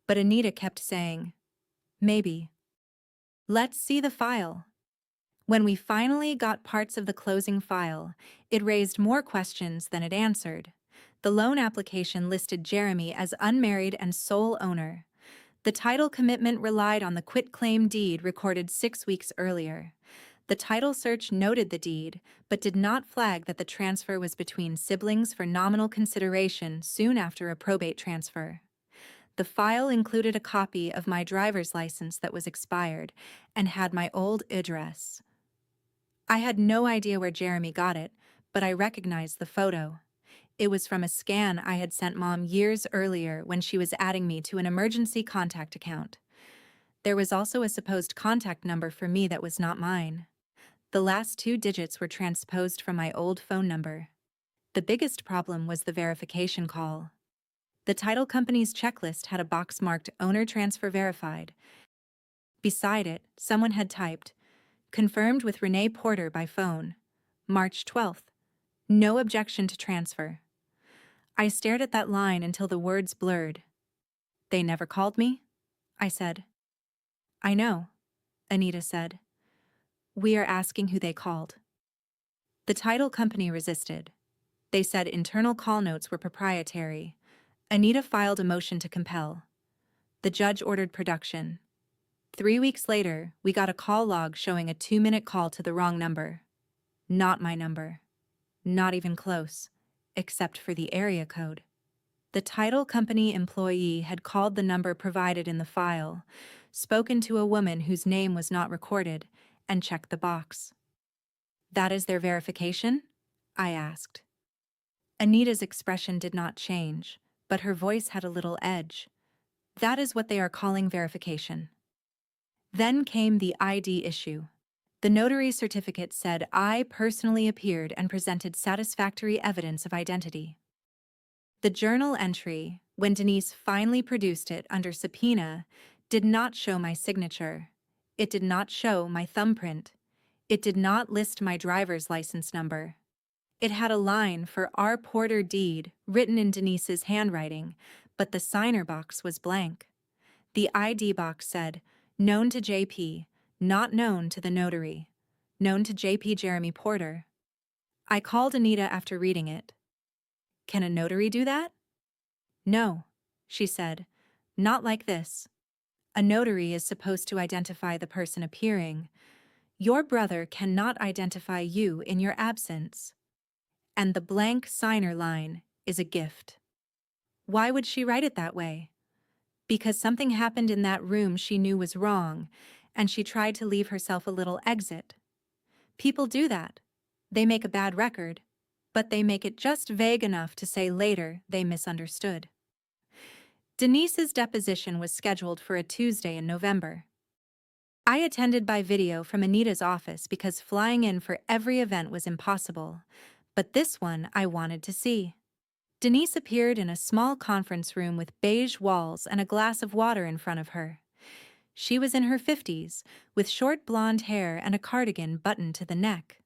but Anita kept saying, "Maybe. Let's see the file." When we finally got parts of the closing file, it raised more questions than it answered. The loan application listed Jeremy as unmarried and sole owner. The title commitment relied on the quitclaim deed recorded 6 weeks earlier. The title search noted the deed, but did not flag that the transfer was between siblings for nominal consideration soon after a probate transfer. The file included a copy of my driver's license that was expired and had my old address. I had no idea where Jeremy got it, but I recognized the photo. It was from a scan I had sent Mom years earlier when she was adding me to an emergency contact account. There was also a supposed contact number for me that was not mine. The last 2 digits were transposed from my old phone number. The biggest problem was the verification call. The title company's checklist had a box marked "Owner Transfer Verified." Beside it, someone had typed, "Confirmed with Renee Porter by phone. March 12th. No objection to transfer." I stared at that line until the words blurred. "They never called me?" I said. "I know," Anita said. "We are asking who they called." The title company resisted. They said internal call notes were proprietary. Anita filed a motion to compel. The judge ordered production. 3 weeks later, we got a call log showing a 2-minute call to the wrong number. Not my number. Not even close, except for the area code. The title company employee had called the number provided in the file, spoken to a woman whose name was not recorded, and checked the box. "That is their verification?" I asked. Anita's expression did not change, but her voice had a little edge. "That is what they are calling verification." Then came the ID issue. The notary certificate said I personally appeared and presented satisfactory evidence of identity. The journal entry, when Denise finally produced it under subpoena, did not show my signature. It did not show my thumbprint. It did not list my driver's license number. It had a line for "R. Porter deed" written in Denise's handwriting, but the signer box was blank. The ID box said, "Known to JP, not known to the notary. Known to JP Jeremy Porter." I called Anita after reading it. "Can a notary do that?" "No," she said. "Not like this. A notary is supposed to identify the person appearing. Your brother cannot identify you in your absence. And the blank signer line is a gift." Why would she write it that way? Because something happened in that room she knew was wrong, and she tried to leave herself a little exit. People do that. They make a bad record, but they make it just vague enough to say later they misunderstood. Denise's deposition was scheduled for a Tuesday in November. I attended by video from Anita's office because flying in for every event was impossible, but this one I wanted to see. Denise appeared in a small conference room with beige walls and a glass of water in front of her. She was in her 50s, with short blonde hair and a cardigan buttoned to the neck.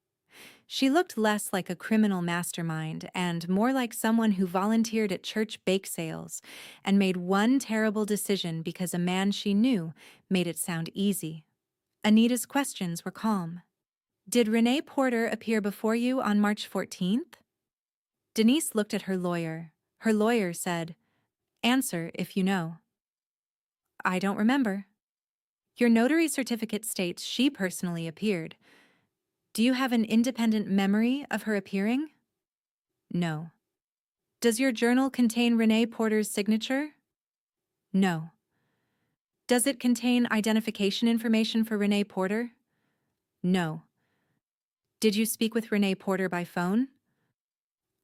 She looked less like a criminal mastermind and more like someone who volunteered at church bake sales and made one terrible decision because a man she knew made it sound easy. Anita's questions were calm. Did Renee Porter appear before you on March 14th? Denise looked at her lawyer. Her lawyer said, "Answer if you know." "I don't remember." "Your notary certificate states she personally appeared. Do you have an independent memory of her appearing?" "No." "Does your journal contain Renee Porter's signature?" "No." "Does it contain identification information for Renee Porter?" "No." "Did you speak with Renee Porter by phone?"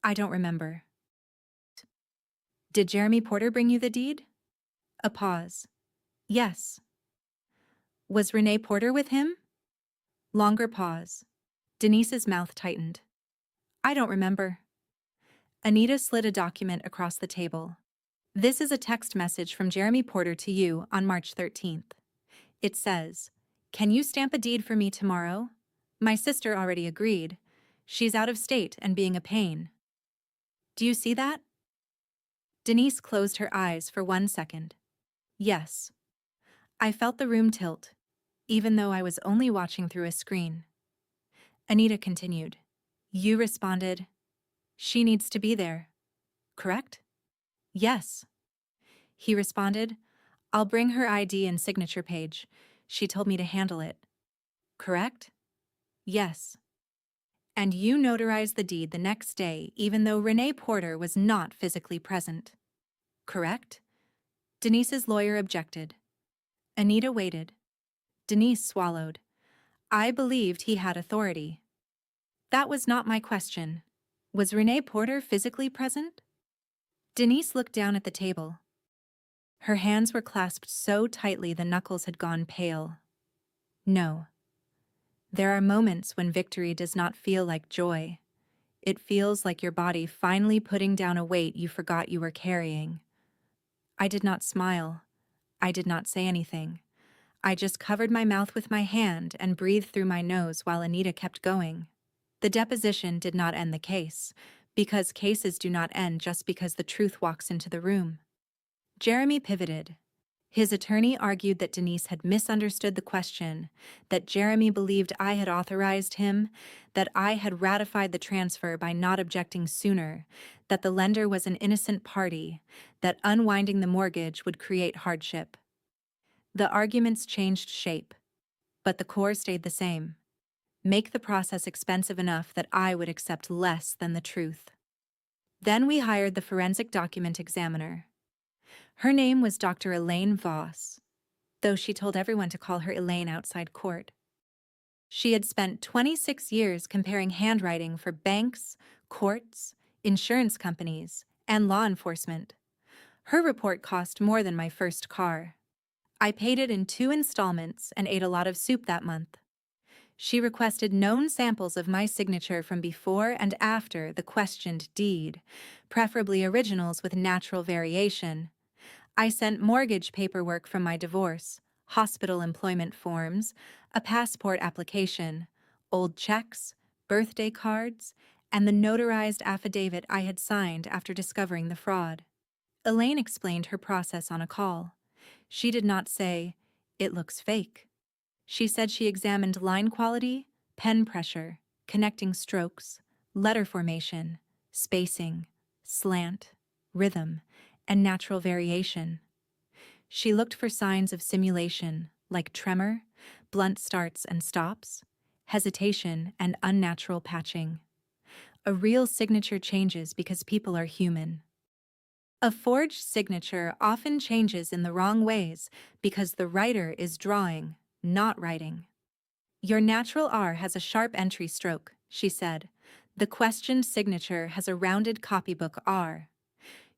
"I don't remember." "Did Jeremy Porter bring you the deed?" A pause. "Yes." "Was Renee Porter with him?" Longer pause. Denise's mouth tightened. "I don't remember." Anita slid a document across the table. "This is a text message from Jeremy Porter to you on March 13th. It says, 'Can you stamp a deed for me tomorrow? My sister already agreed. She's out of state and being a pain.' Do you see that?" Denise closed her eyes for 1 second. "Yes." I felt the room tilt, even though I was only watching through a screen. Anita continued. "You responded, 'She needs to be there,' correct?" "Yes." He responded, "I'll bring her ID and signature page. She told me to handle it." "Correct?" "Yes." "And you notarized the deed the next day even though Renee Porter was not physically present." "Correct?" Denise's lawyer objected. Anita waited. Denise swallowed. "I believed he had authority." "That was not my question. Was Renee Porter physically present?" Denise looked down at the table. Her hands were clasped so tightly the knuckles had gone pale. "No." There are moments when victory does not feel like joy. It feels like your body finally putting down a weight you forgot you were carrying. I did not smile. I did not say anything. I just covered my mouth with my hand and breathed through my nose while Anita kept going. The deposition did not end the case, because cases do not end just because the truth walks into the room. Jeremy pivoted. His attorney argued that Denise had misunderstood the question, that Jeremy believed I had authorized him, that I had ratified the transfer by not objecting sooner, that the lender was an innocent party, that unwinding the mortgage would create hardship. The arguments changed shape, but the core stayed the same. Make the process expensive enough that I would accept less than the truth. Then we hired the forensic document examiner. Her name was Dr. Elaine Voss, though she told everyone to call her Elaine outside court. She had spent 26 years comparing handwriting for banks, courts, insurance companies, and law enforcement. Her report cost more than my first car. I paid it in 2 installments and ate a lot of soup that month. She requested known samples of my signature from before and after the questioned deed, preferably originals with natural variation. I sent mortgage paperwork from my divorce, hospital employment forms, a passport application, old checks, birthday cards, and the notarized affidavit I had signed after discovering the fraud. Elaine explained her process on a call. She did not say, "It looks fake." She said she examined line quality, pen pressure, connecting strokes, letter formation, spacing, slant, rhythm, and natural variation. She looked for signs of simulation, like tremor, blunt starts and stops, hesitation, and unnatural patching. A real signature changes because people are human. A forged signature often changes in the wrong ways because the writer is drawing, not writing. Your natural R has a sharp entry stroke, she said. The questioned signature has a rounded copybook R.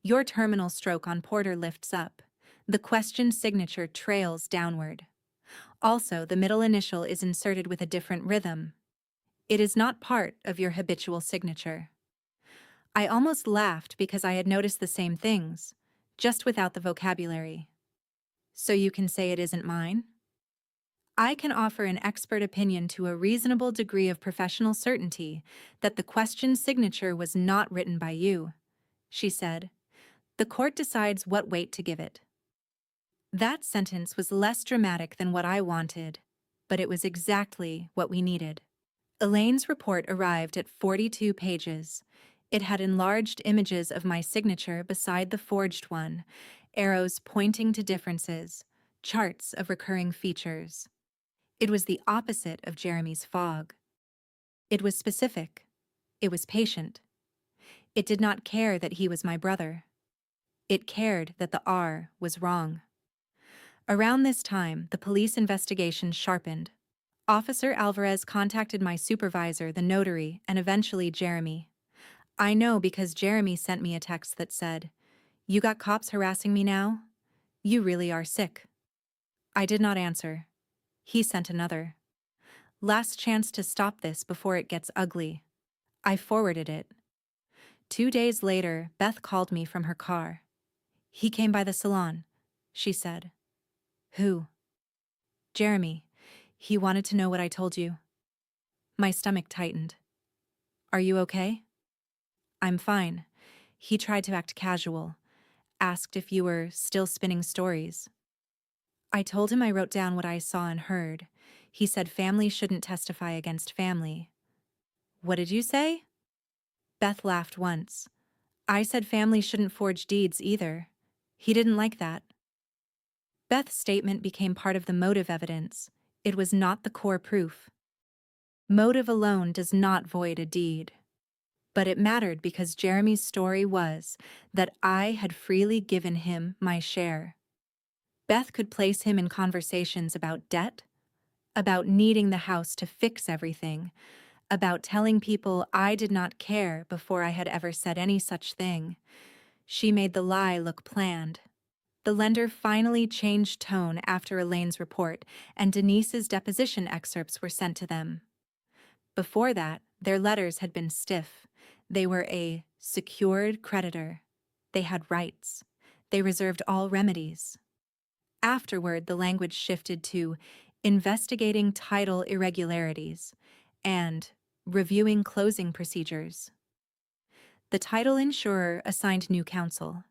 Your terminal stroke on Porter lifts up. The questioned signature trails downward. Also, the middle initial is inserted with a different rhythm. It is not part of your habitual signature. I almost laughed because I had noticed the same things, just without the vocabulary. So you can say it isn't mine? I can offer an expert opinion to a reasonable degree of professional certainty that the questioned signature was not written by you, she said. The court decides what weight to give it. That sentence was less dramatic than what I wanted, but it was exactly what we needed. Elaine's report arrived at 42 pages. It had enlarged images of my signature beside the forged one, arrows pointing to differences, charts of recurring features. It was the opposite of Jeremy's fog. It was specific. It was patient. It did not care that he was my brother. It cared that the R was wrong. Around this time, the police investigation sharpened. Officer Alvarez contacted my supervisor, the notary, and eventually Jeremy. I know because Jeremy sent me a text that said, "You got cops harassing me now? You really are sick." I did not answer. He sent another. "Last chance to stop this before it gets ugly." I forwarded it. 2 days later, Beth called me from her car. "He came by the salon," she said. "Who?" "Jeremy. He wanted to know what I told you." My stomach tightened. "Are you okay?" "I'm fine." He tried to act casual, asked if you were still spinning stories. I told him I wrote down what I saw and heard. He said family shouldn't testify against family. "What did you say?" Beth laughed once. "I said family shouldn't forge deeds either. He didn't like that." Beth's statement became part of the motive evidence. It was not the core proof. Motive alone does not void a deed. But it mattered because Jeremy's story was that I had freely given him my share. Beth could place him in conversations about debt, about needing the house to fix everything, about telling people I did not care before I had ever said any such thing. She made the lie look planned. The lender finally changed tone after Elaine's report, and Denise's deposition excerpts were sent to them. Before that, their letters had been stiff. They were a secured creditor. They had rights. They reserved all remedies. Afterward, the language shifted to investigating title irregularities and reviewing closing procedures. The title insurer assigned new counsel.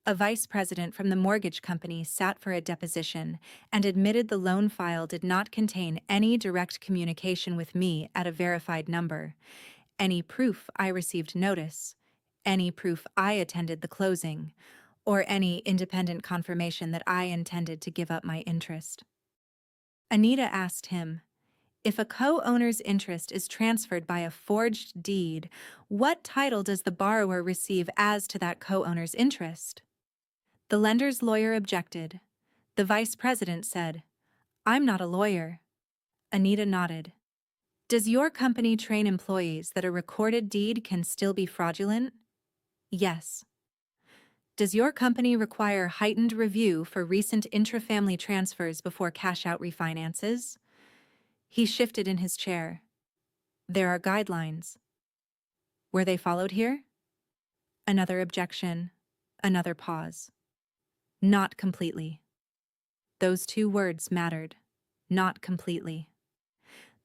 A vice president from the mortgage company sat for a deposition and admitted the loan file did not contain any direct communication with me at a verified number, any proof I received notice, any proof I attended the closing, or any independent confirmation that I intended to give up my interest. Anita asked him, "If a co-owner's interest is transferred by a forged deed, what title does the borrower receive as to that co-owner's interest?" The lender's lawyer objected. The vice president said, "I'm not a lawyer." Anita nodded. "Does your company train employees that a recorded deed can still be fraudulent?" "Yes." "Does your company require heightened review for recent intra-family transfers before cash-out refinances?" He shifted in his chair. "There are guidelines." "Were they followed here?" Another objection. Another pause. "Not completely." Those 2 words mattered. Not completely.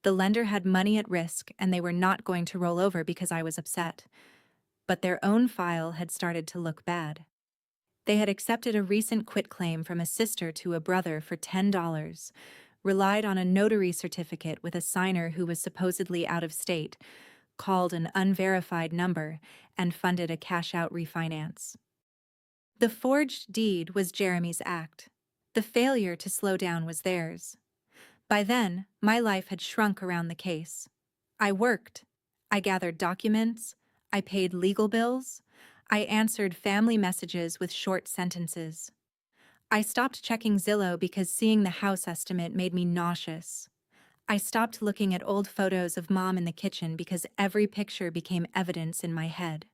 The lender had money at risk and they were not going to roll over because I was upset. But their own file had started to look bad. They had accepted a recent quitclaim from a sister to a brother for $10, relied on a notary certificate with a signer who was supposedly out of state, called an unverified number, and funded a cash-out refinance. The forged deed was Jeremy's act. The failure to slow down was theirs. By then, my life had shrunk around the case. I worked. I gathered documents. I paid legal bills. I answered family messages with short sentences. I stopped checking Zillow because seeing the house estimate made me nauseous. I stopped looking at old photos of Mom in the kitchen because every picture became evidence in my head.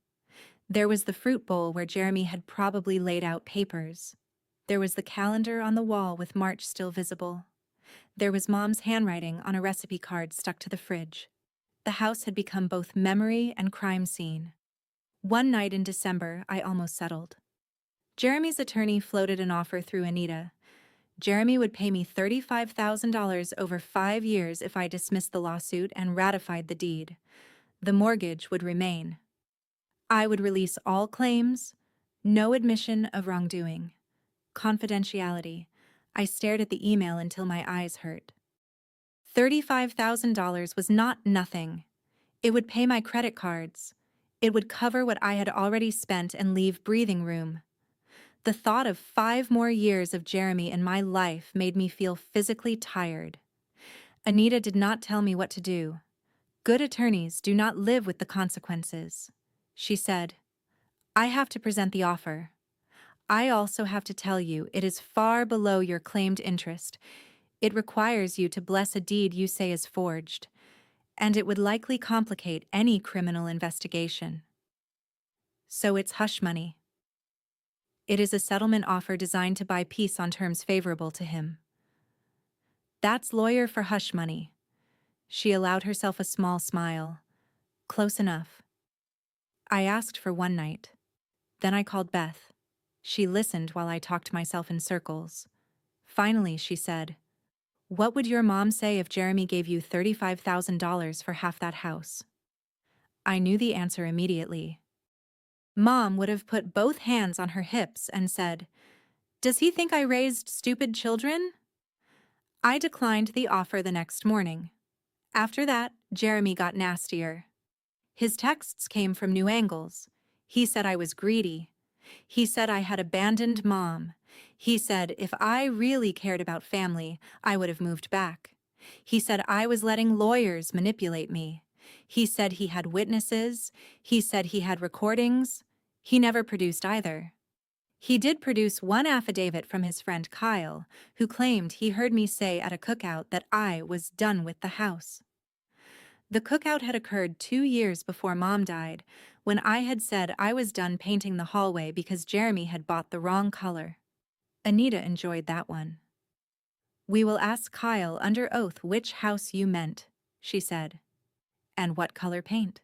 There was the fruit bowl where Jeremy had probably laid out papers. There was the calendar on the wall with March still visible. There was Mom's handwriting on a recipe card stuck to the fridge. The house had become both memory and crime scene. One night in December, I almost settled. Jeremy's attorney floated an offer through Anita. Jeremy would pay me $35,000 over 5 years if I dismissed the lawsuit and ratified the deed. The mortgage would remain. I would release all claims, no admission of wrongdoing. Confidentiality. I stared at the email until my eyes hurt. $35,000 was not nothing. It would pay my credit cards. It would cover what I had already spent and leave breathing room. The thought of 5 more years of Jeremy in my life made me feel physically tired. Anita did not tell me what to do. Good attorneys do not live with the consequences. She said, I have to present the offer. I also have to tell you it is far below your claimed interest. It requires you to bless a deed you say is forged, and it would likely complicate any criminal investigation. So it's hush money. It is a settlement offer designed to buy peace on terms favorable to him. That's lawyer for hush money. She allowed herself a small smile. Close enough. I asked for one night. Then I called Beth. She listened while I talked myself in circles. Finally, she said, What would your mom say if Jeremy gave you $35,000 for half that house? I knew the answer immediately. Mom would have put both hands on her hips and said, Does he think I raised stupid children? I declined the offer the next morning. After that, Jeremy got nastier. His texts came from new angles. He said I was greedy. He said I had abandoned Mom. He said if I really cared about family, I would have moved back. He said I was letting lawyers manipulate me. He said he had witnesses. He said he had recordings. He never produced either. He did produce one affidavit from his friend Kyle, who claimed he heard me say at a cookout that I was done with the house. The cookout had occurred 2 years before Mom died, when I had said I was done painting the hallway because Jeremy had bought the wrong color. Anita enjoyed that one. We will ask Kyle under oath which house you meant, she said. And what color paint?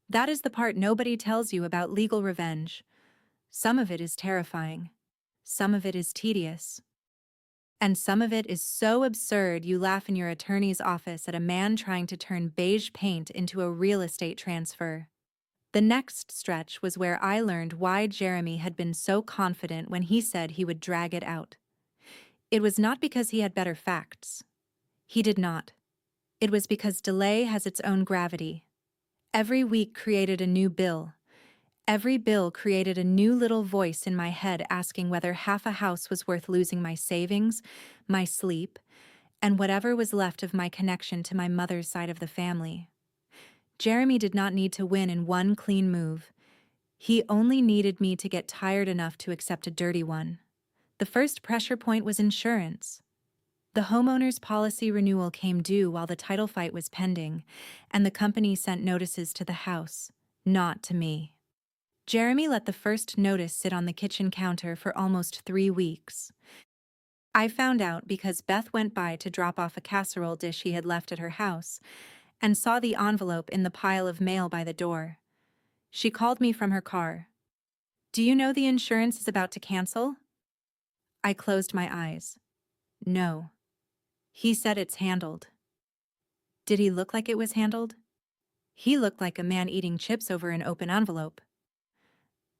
That is the part nobody tells you about legal revenge. Some of it is terrifying. Some of it is tedious. And some of it is so absurd you laugh in your attorney's office at a man trying to turn beige paint into a real estate transfer. The next stretch was where I learned why Jeremy had been so confident when he said he would drag it out. It was not because he had better facts. He did not. It was because delay has its own gravity. Every week created a new bill. Every bill created a new little voice in my head asking whether half a house was worth losing my savings, my sleep, and whatever was left of my connection to my mother's side of the family. Jeremy did not need to win in one clean move. He only needed me to get tired enough to accept a dirty one. The first pressure point was insurance. The homeowner's policy renewal came due while the title fight was pending, and the company sent notices to the house, not to me. Jeremy let the first notice sit on the kitchen counter for almost 3 weeks. I found out because Beth went by to drop off a casserole dish he had left at her house and saw the envelope in the pile of mail by the door. She called me from her car. Do you know the insurance is about to cancel? I closed my eyes. No. He said it's handled. Did he look like it was handled? He looked like a man eating chips over an open envelope.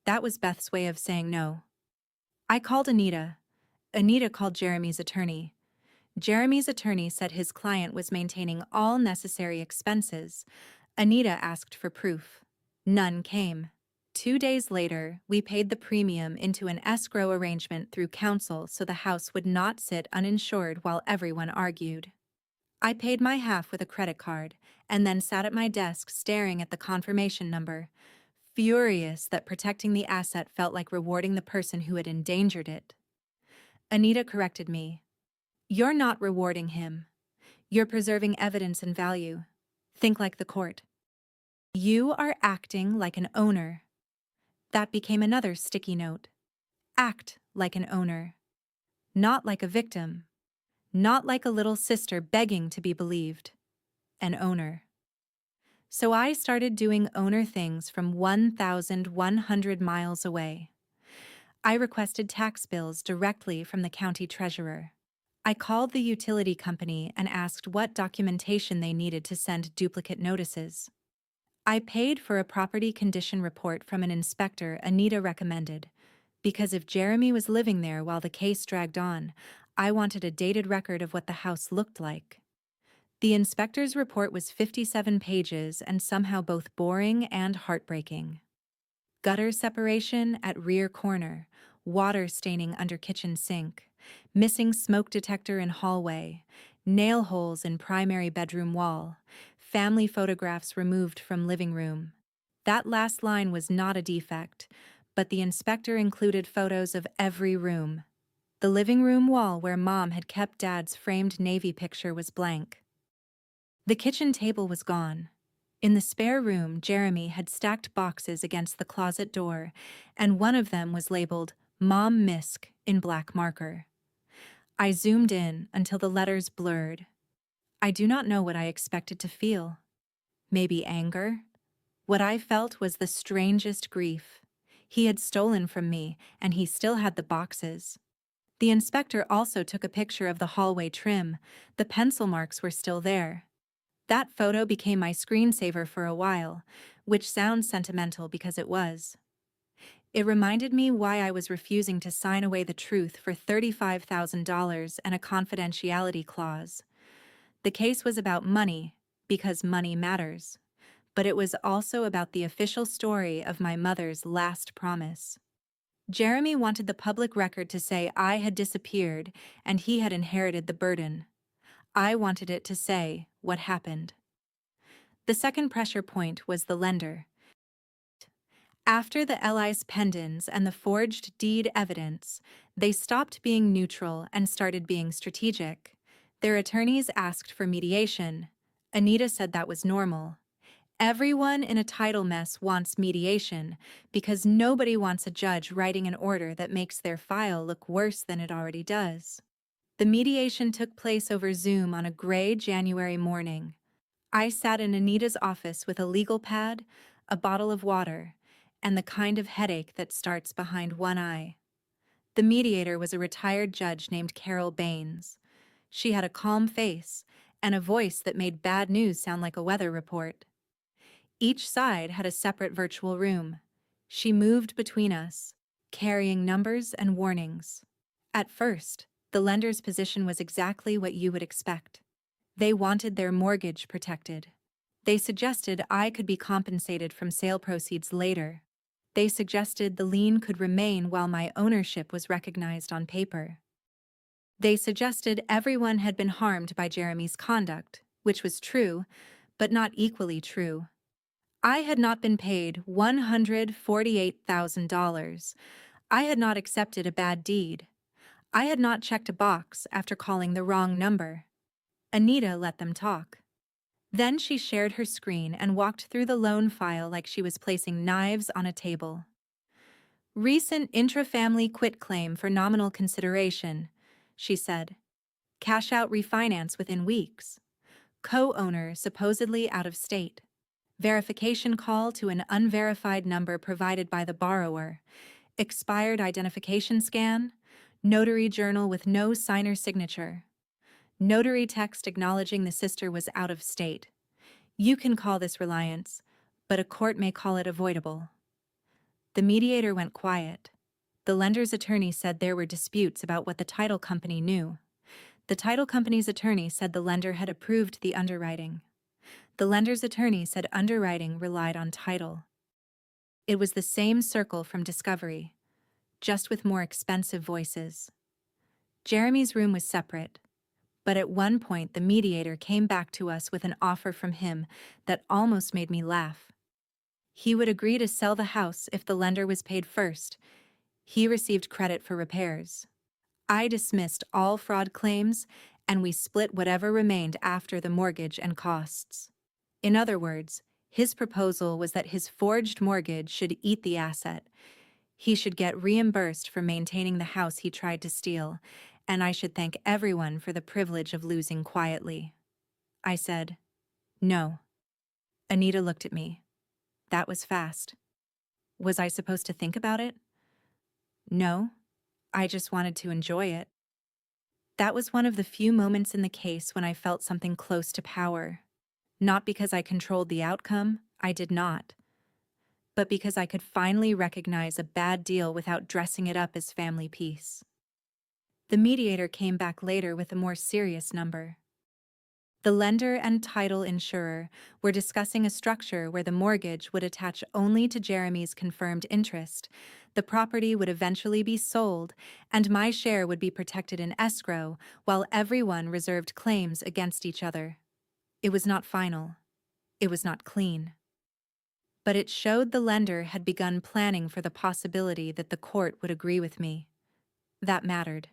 That was Beth's way of saying no. I called Anita. Anita called Jeremy's attorney. Jeremy's attorney said his client was maintaining all necessary expenses. Anita asked for proof. None came. 2 days later, we paid the premium into an escrow arrangement through counsel so the house would not sit uninsured while everyone argued. I paid my half with a credit card and then sat at my desk staring at the confirmation number, furious that protecting the asset felt like rewarding the person who had endangered it. Anita corrected me. You're not rewarding him. You're preserving evidence and value. Think like the court. You are acting like an owner. That became another sticky note. Act like an owner. Not like a victim. Not like a little sister begging to be believed. An owner. So I started doing owner things from 1,100 miles away. I requested tax bills directly from the county treasurer. I called the utility company and asked what documentation they needed to send duplicate notices. I paid for a property condition report from an inspector Anita recommended, because if Jeremy was living there while the case dragged on, I wanted a dated record of what the house looked like. The inspector's report was 57 pages and somehow both boring and heartbreaking. Gutter separation at rear corner, water staining under kitchen sink, missing smoke detector in hallway, nail holes in primary bedroom wall, family photographs removed from living room. That last line was not a defect, but the inspector included photos of every room. The living room wall where Mom had kept Dad's framed Navy picture was blank. The kitchen table was gone. In the spare room, Jeremy had stacked boxes against the closet door, and one of them was labeled Mom Misk in black marker. I zoomed in until the letters blurred. I do not know what I expected to feel. Maybe anger? What I felt was the strangest grief. He had stolen from me, and he still had the boxes. The inspector also took a picture of the hallway trim. The pencil marks were still there. That photo became my screensaver for a while, which sounds sentimental because it was. It reminded me why I was refusing to sign away the truth for $35,000 and a confidentiality clause. The case was about money, because money matters, but it was also about the official story of my mother's last promise. Jeremy wanted the public record to say I had disappeared and he had inherited the burden. I wanted it to say what happened. The second pressure point was the lender. After the Eli's pendants and the forged deed evidence, they stopped being neutral and started being strategic. Their attorneys asked for mediation. Anita said that was normal. Everyone in a title mess wants mediation because nobody wants a judge writing an order that makes their file look worse than it already does. The mediation took place over Zoom on a gray January morning. I sat in Anita's office with a legal pad, a bottle of water, and the kind of headache that starts behind one eye. The mediator was a retired judge named Carol Baines. She had a calm face and a voice that made bad news sound like a weather report. Each side had a separate virtual room. She moved between us, carrying numbers and warnings. At first, the lender's position was exactly what you would expect. They wanted their mortgage protected. They suggested I could be compensated from sale proceeds later. They suggested the lien could remain while my ownership was recognized on paper. They suggested everyone had been harmed by Jeremy's conduct, which was true, but not equally true. I had not been paid $148,000. I had not accepted a bad deed. I had not checked a box after calling the wrong number. Anita let them talk. Then she shared her screen and walked through the loan file like she was placing knives on a table. Recent intra-family quitclaim for nominal consideration, she said. Cash out refinance within weeks. Co-owner supposedly out of state. Verification call to an unverified number provided by the borrower. Expired identification scan. Notary journal with no signer signature. Notary text acknowledging the sister was out of state. You can call this reliance, but a court may call it avoidable. The mediator went quiet. The lender's attorney said there were disputes about what the title company knew. The title company's attorney said the lender had approved the underwriting. The lender's attorney said underwriting relied on title. It was the same circle from Discovery, just with more expensive voices. Jeremy's room was separate, but at one point the mediator came back to us with an offer from him that almost made me laugh. He would agree to sell the house if the lender was paid first. He received credit for repairs. I dismissed all fraud claims and we split whatever remained after the mortgage and costs. In other words, his proposal was that his forged mortgage should eat the asset. He should get reimbursed for maintaining the house he tried to steal, and I should thank everyone for the privilege of losing quietly. I said, "No." Anita looked at me. That was fast. Was I supposed to think about it? No, I just wanted to enjoy it. That was one of the few moments in the case when I felt something close to power. Not because I controlled the outcome, I did not, but because I could finally recognize a bad deal without dressing it up as family peace. The mediator came back later with a more serious number. The lender and title insurer were discussing a structure where the mortgage would attach only to Jeremy's confirmed interest, the property would eventually be sold, and my share would be protected in escrow while everyone reserved claims against each other. It was not final. It was not clean. But it showed the lender had begun planning for the possibility that the court would agree with me. That mattered.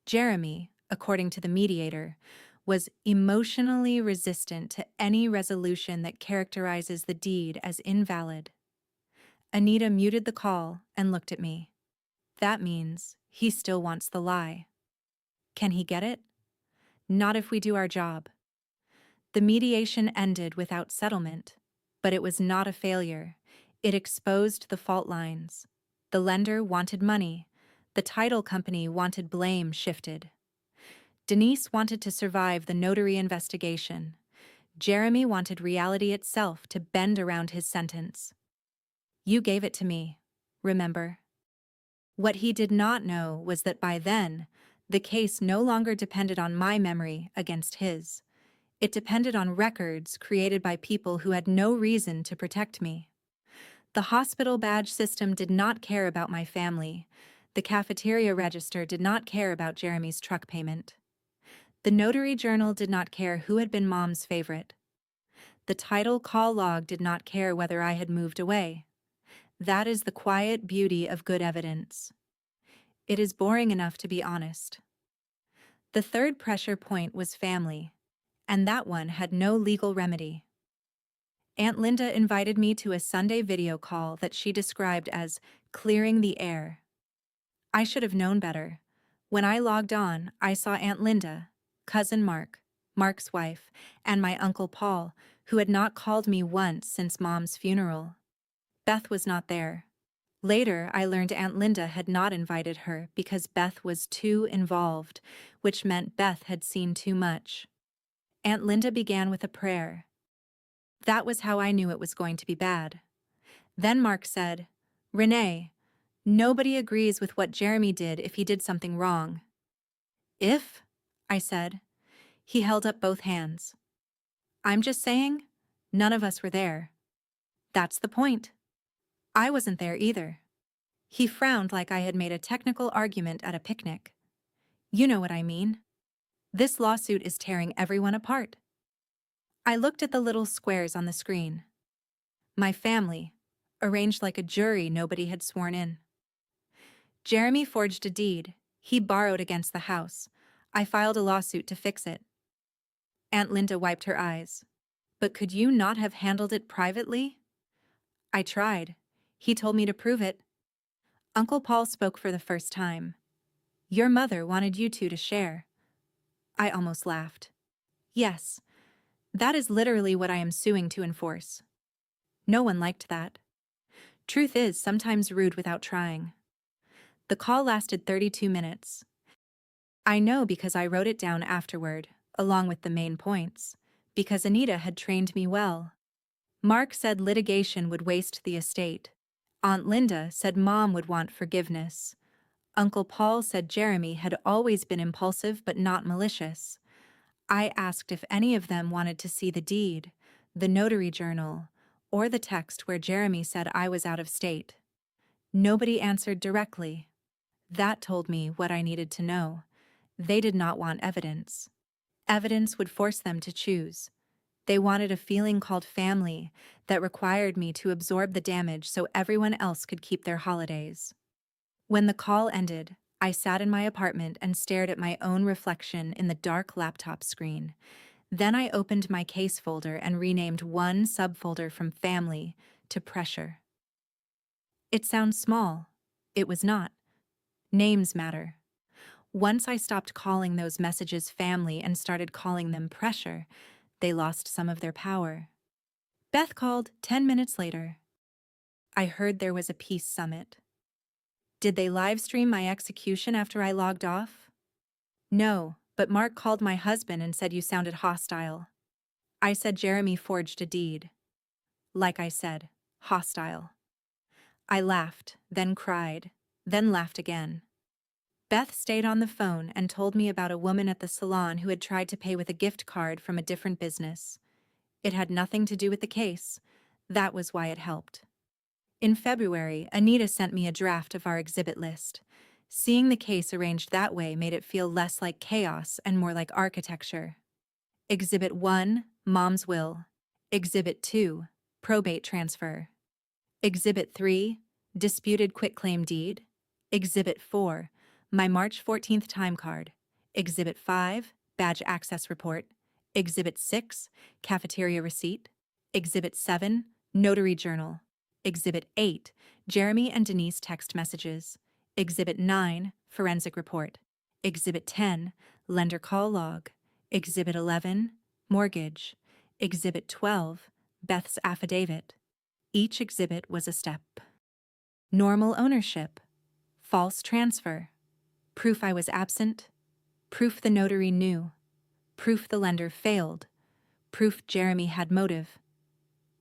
Jeremy, according to the mediator, was emotionally resistant to any resolution that characterizes the deed as invalid. Anita muted the call and looked at me. That means he still wants the lie. Can he get it? Not if we do our job. The mediation ended without settlement, but it was not a failure. It exposed the fault lines. The lender wanted money. The title company wanted blame shifted. Denise wanted to survive the notary investigation. Jeremy wanted reality itself to bend around his sentence. You gave it to me, remember? What he did not know was that by then, the case no longer depended on my memory against his. It depended on records created by people who had no reason to protect me. The hospital badge system did not care about my family. The cafeteria register did not care about Jeremy's truck payment. The notary journal did not care who had been Mom's favorite. The title call log did not care whether I had moved away. That is the quiet beauty of good evidence. It is boring enough to be honest. The third pressure point was family, and that one had no legal remedy. Aunt Linda invited me to a Sunday video call that she described as clearing the air. I should have known better. When I logged on, I saw Aunt Linda, cousin Mark, Mark's wife, and my Uncle Paul, who had not called me once since Mom's funeral. Beth was not there. Later, I learned Aunt Linda had not invited her because Beth was too involved, which meant Beth had seen too much. Aunt Linda began with a prayer. That was how I knew it was going to be bad. Then Mark said, "Renee, nobody agrees with what Jeremy did if he did something wrong." "If?" I said. He held up both hands. "I'm just saying, none of us were there." "That's the point. I wasn't there either." He frowned like I had made a technical argument at a picnic. "You know what I mean. This lawsuit is tearing everyone apart." I looked at the little squares on the screen. My family, arranged like a jury nobody had sworn in. Jeremy forged a deed. He borrowed against the house. I filed a lawsuit to fix it. Aunt Linda wiped her eyes. "But could you not have handled it privately?" "I tried. He told me to prove it." Uncle Paul spoke for the first time. "Your mother wanted you two to share." I almost laughed. "Yes. That is literally what I am suing to enforce." No one liked that. Truth is sometimes rude without trying. The call lasted 32 minutes. I know because I wrote it down afterward, along with the main points, because Anita had trained me well. Mark said litigation would waste the estate. Aunt Linda said Mom would want forgiveness. Uncle Paul said Jeremy had always been impulsive but not malicious. I asked if any of them wanted to see the deed, the notary journal, or the text where Jeremy said I was out of state. Nobody answered directly. That told me what I needed to know. They did not want evidence. Evidence would force them to choose. They wanted a feeling called family that required me to absorb the damage so everyone else could keep their holidays. When the call ended, I sat in my apartment and stared at my own reflection in the dark laptop screen. Then I opened my case folder and renamed one subfolder from family to pressure. It sounds small. It was not. Names matter. Once I stopped calling those messages family and started calling them pressure, they lost some of their power. Beth called 10 minutes later. I heard there was a peace summit. Did they live stream my execution after I logged off? No, but Mark called my husband and said you sounded hostile. I said Jeremy forged a deed. Like I said, hostile. I laughed, then cried, then laughed again. Beth stayed on the phone and told me about a woman at the salon who had tried to pay with a gift card from a different business. It had nothing to do with the case. That was why it helped. In February, Anita sent me a draft of our exhibit list. Seeing the case arranged that way made it feel less like chaos and more like architecture. Exhibit 1, Mom's Will. Exhibit 2, Probate Transfer. Exhibit 3, Disputed Quitclaim Deed. Exhibit 4, my March 14th time card. Exhibit 5, Badge Access Report. Exhibit 6, Cafeteria Receipt. Exhibit 7, Notary Journal. Exhibit 8, Jeremy and Denise text messages. Exhibit 9, Forensic Report. Exhibit 10, Lender Call Log. Exhibit 11, Mortgage. Exhibit 12, Beth's Affidavit. Each exhibit was a step. Normal ownership. False transfer. Proof I was absent. Proof the notary knew. Proof the lender failed. Proof Jeremy had motive.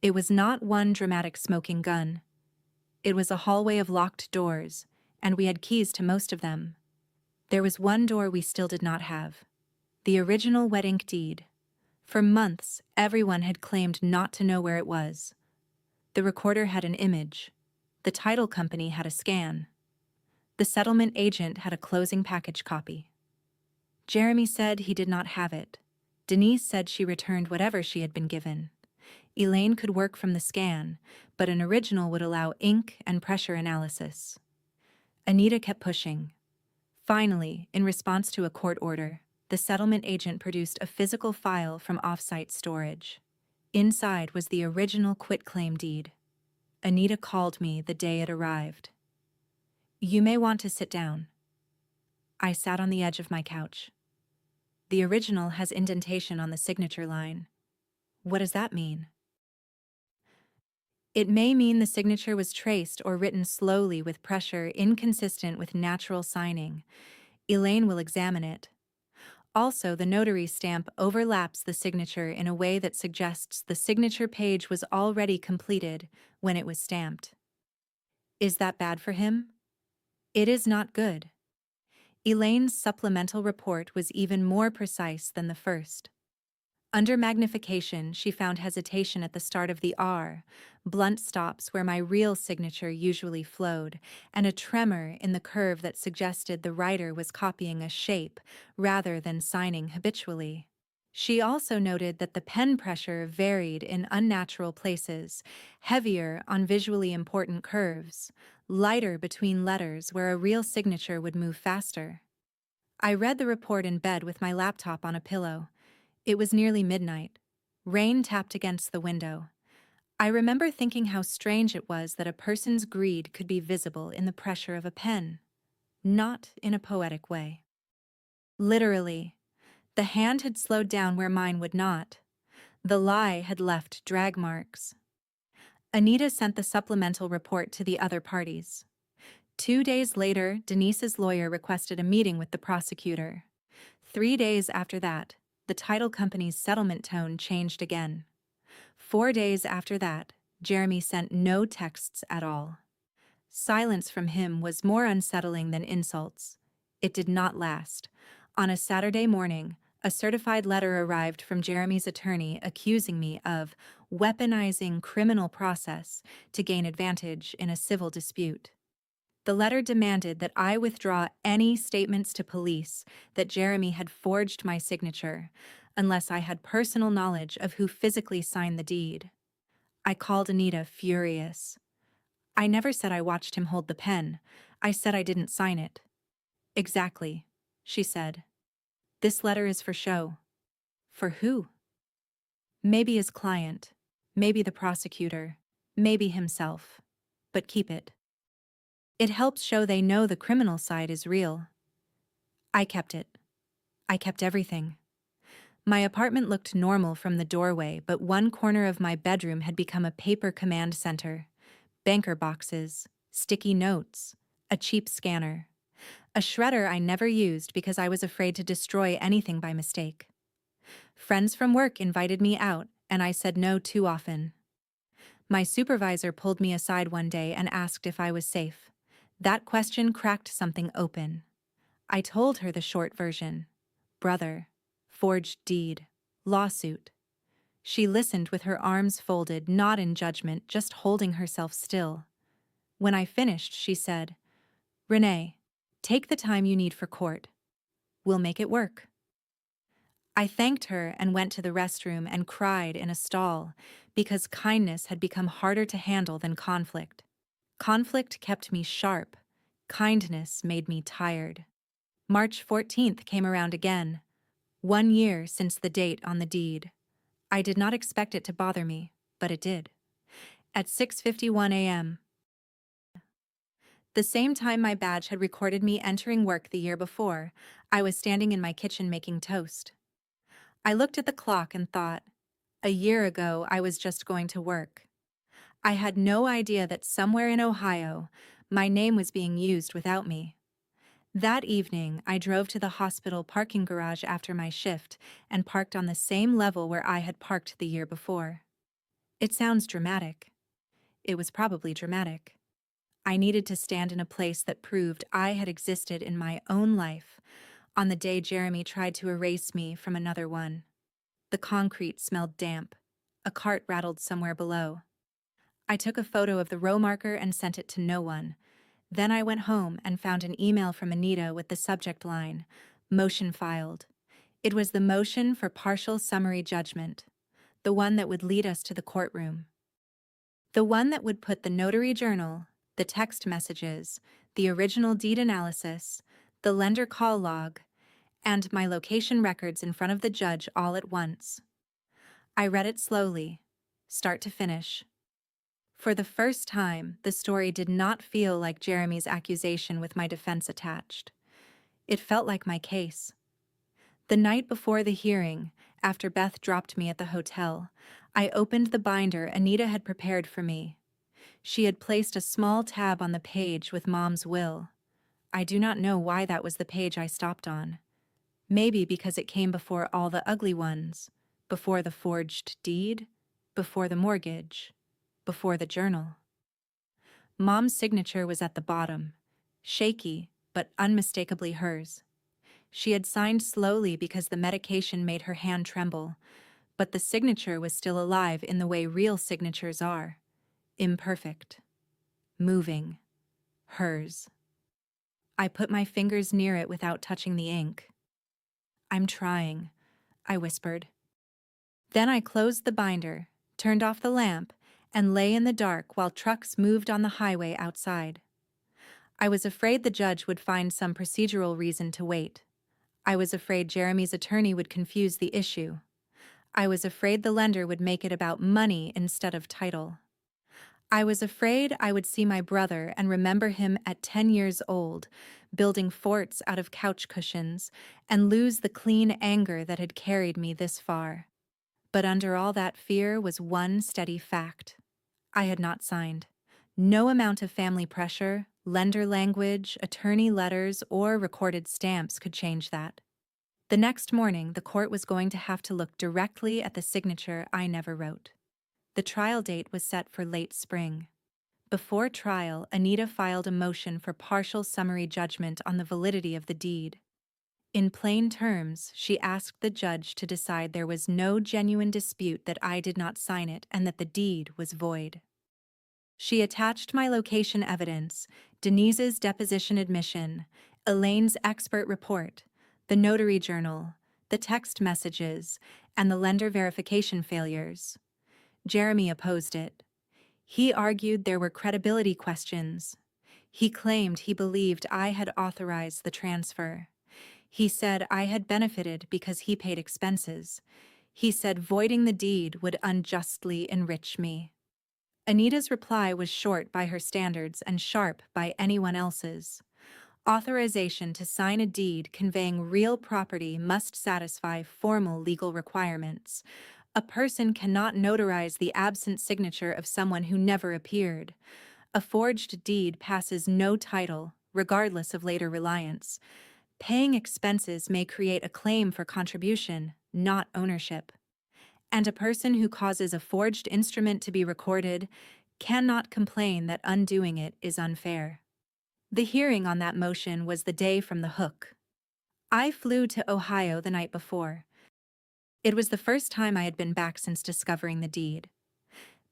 It was not one dramatic smoking gun. It was a hallway of locked doors, and we had keys to most of them. There was one door we still did not have. The original wet ink deed. For months, everyone had claimed not to know where it was. The recorder had an image. The title company had a scan. The settlement agent had a closing package copy. Jeremy said he did not have it. Denise said she returned whatever she had been given. Elaine could work from the scan, but an original would allow ink and pressure analysis. Anita kept pushing. Finally, in response to a court order, the settlement agent produced a physical file from off-site storage. Inside was the original quitclaim deed. Anita called me the day it arrived. "You may want to sit down." I sat on the edge of my couch. The original has indentation on the signature line. What does that mean? It may mean the signature was traced or written slowly with pressure inconsistent with natural signing. Elaine will examine it. Also, the notary stamp overlaps the signature in a way that suggests the signature page was already completed when it was stamped. Is that bad for him? It is not good. Elaine's supplemental report was even more precise than the first. Under magnification, she found hesitation at the start of the R, blunt stops where my real signature usually flowed, and a tremor in the curve that suggested the writer was copying a shape rather than signing habitually. She also noted that the pen pressure varied in unnatural places, heavier on visually important curves, lighter between letters where a real signature would move faster. I read the report in bed with my laptop on a pillow. It was nearly midnight. Rain tapped against the window. I remember thinking how strange it was that a person's greed could be visible in the pressure of a pen, not in a poetic way. Literally, the hand had slowed down where mine would not. The lie had left drag marks. Anita sent the supplemental report to the other parties. 2 days later, Denise's lawyer requested a meeting with the prosecutor. 3 days after that, the title company's settlement tone changed again. 4 days after that, Jeremy sent no texts at all. Silence from him was more unsettling than insults. It did not last. On a Saturday morning, a certified letter arrived from Jeremy's attorney accusing me of weaponizing criminal process to gain advantage in a civil dispute. The letter demanded that I withdraw any statements to police that Jeremy had forged my signature, unless I had personal knowledge of who physically signed the deed. I called Anita furious. I never said I watched him hold the pen. I said I didn't sign it. Exactly, she said. This letter is for show. For who? Maybe his client. Maybe the prosecutor. Maybe himself. But keep it. It helps show they know the criminal side is real. I kept it. I kept everything. My apartment looked normal from the doorway, but one corner of my bedroom had become a paper command center. Banker boxes, sticky notes, a cheap scanner. A shredder I never used because I was afraid to destroy anything by mistake. Friends from work invited me out, and I said no too often. My supervisor pulled me aside one day and asked if I was safe. That question cracked something open. I told her the short version. Brother. Forged deed. Lawsuit. She listened with her arms folded, not in judgment, just holding herself still. When I finished, she said, "Renee, take the time you need for court. We'll make it work." I thanked her and went to the restroom and cried in a stall because kindness had become harder to handle than conflict. Conflict kept me sharp. Kindness made me tired. March 14th came around again. 1 year since the date on the deed. I did not expect it to bother me, but it did. At 6:51 a.m., the same time my badge had recorded me entering work the year before, I was standing in my kitchen making toast. I looked at the clock and thought, a year ago I was just going to work. I had no idea that somewhere in Ohio, my name was being used without me. That evening, I drove to the hospital parking garage after my shift and parked on the same level where I had parked the year before. It sounds dramatic. It was probably dramatic. I needed to stand in a place that proved I had existed in my own life on the day Jeremy tried to erase me from another one. The concrete smelled damp. A cart rattled somewhere below. I took a photo of the row marker and sent it to no one. Then I went home and found an email from Anita with the subject line, "Motion filed." It was the motion for partial summary judgment, the one that would lead us to the courtroom. The one that would put the notary journal, the text messages, the original deed analysis, the lender call log, and my location records in front of the judge all at once. I read it slowly, start to finish. For the first time, the story did not feel like Jeremy's accusation with my defense attached. It felt like my case. The night before the hearing, after Beth dropped me at the hotel, I opened the binder Anita had prepared for me. She had placed a small tab on the page with Mom's will. I do not know why that was the page I stopped on. Maybe because it came before all the ugly ones, before the forged deed, before the mortgage, before the journal. Mom's signature was at the bottom, shaky but unmistakably hers. She had signed slowly because the medication made her hand tremble, but the signature was still alive in the way real signatures are. Imperfect. Moving. Hers. I put my fingers near it without touching the ink. "I'm trying," I whispered. Then I closed the binder, turned off the lamp, and lay in the dark while trucks moved on the highway outside. I was afraid the judge would find some procedural reason to wait. I was afraid Jeremy's attorney would confuse the issue. I was afraid the lender would make it about money instead of title. I was afraid I would see my brother and remember him at 10 years old, building forts out of couch cushions, and lose the clean anger that had carried me this far. But under all that fear was one steady fact. I had not signed. No amount of family pressure, lender language, attorney letters, or recorded stamps could change that. The next morning, the court was going to have to look directly at the signature I never wrote. The trial date was set for late spring. Before trial, Anita filed a motion for partial summary judgment on the validity of the deed. In plain terms, she asked the judge to decide there was no genuine dispute that I did not sign it and that the deed was void. She attached my location evidence, Denise's deposition admission, Elaine's expert report, the notary journal, the text messages, and the lender verification failures. Jeremy opposed it. He argued there were credibility questions. He claimed he believed I had authorized the transfer. He said I had benefited because he paid expenses. He said voiding the deed would unjustly enrich me. Anita's reply was short by her standards and sharp by anyone else's. Authorization to sign a deed conveying real property must satisfy formal legal requirements. A person cannot notarize the absent signature of someone who never appeared. A forged deed passes no title, regardless of later reliance. Paying expenses may create a claim for contribution, not ownership. And a person who causes a forged instrument to be recorded cannot complain that undoing it is unfair. The hearing on that motion was the day from the hook. I flew to Ohio the night before. It was the first time I had been back since discovering the deed.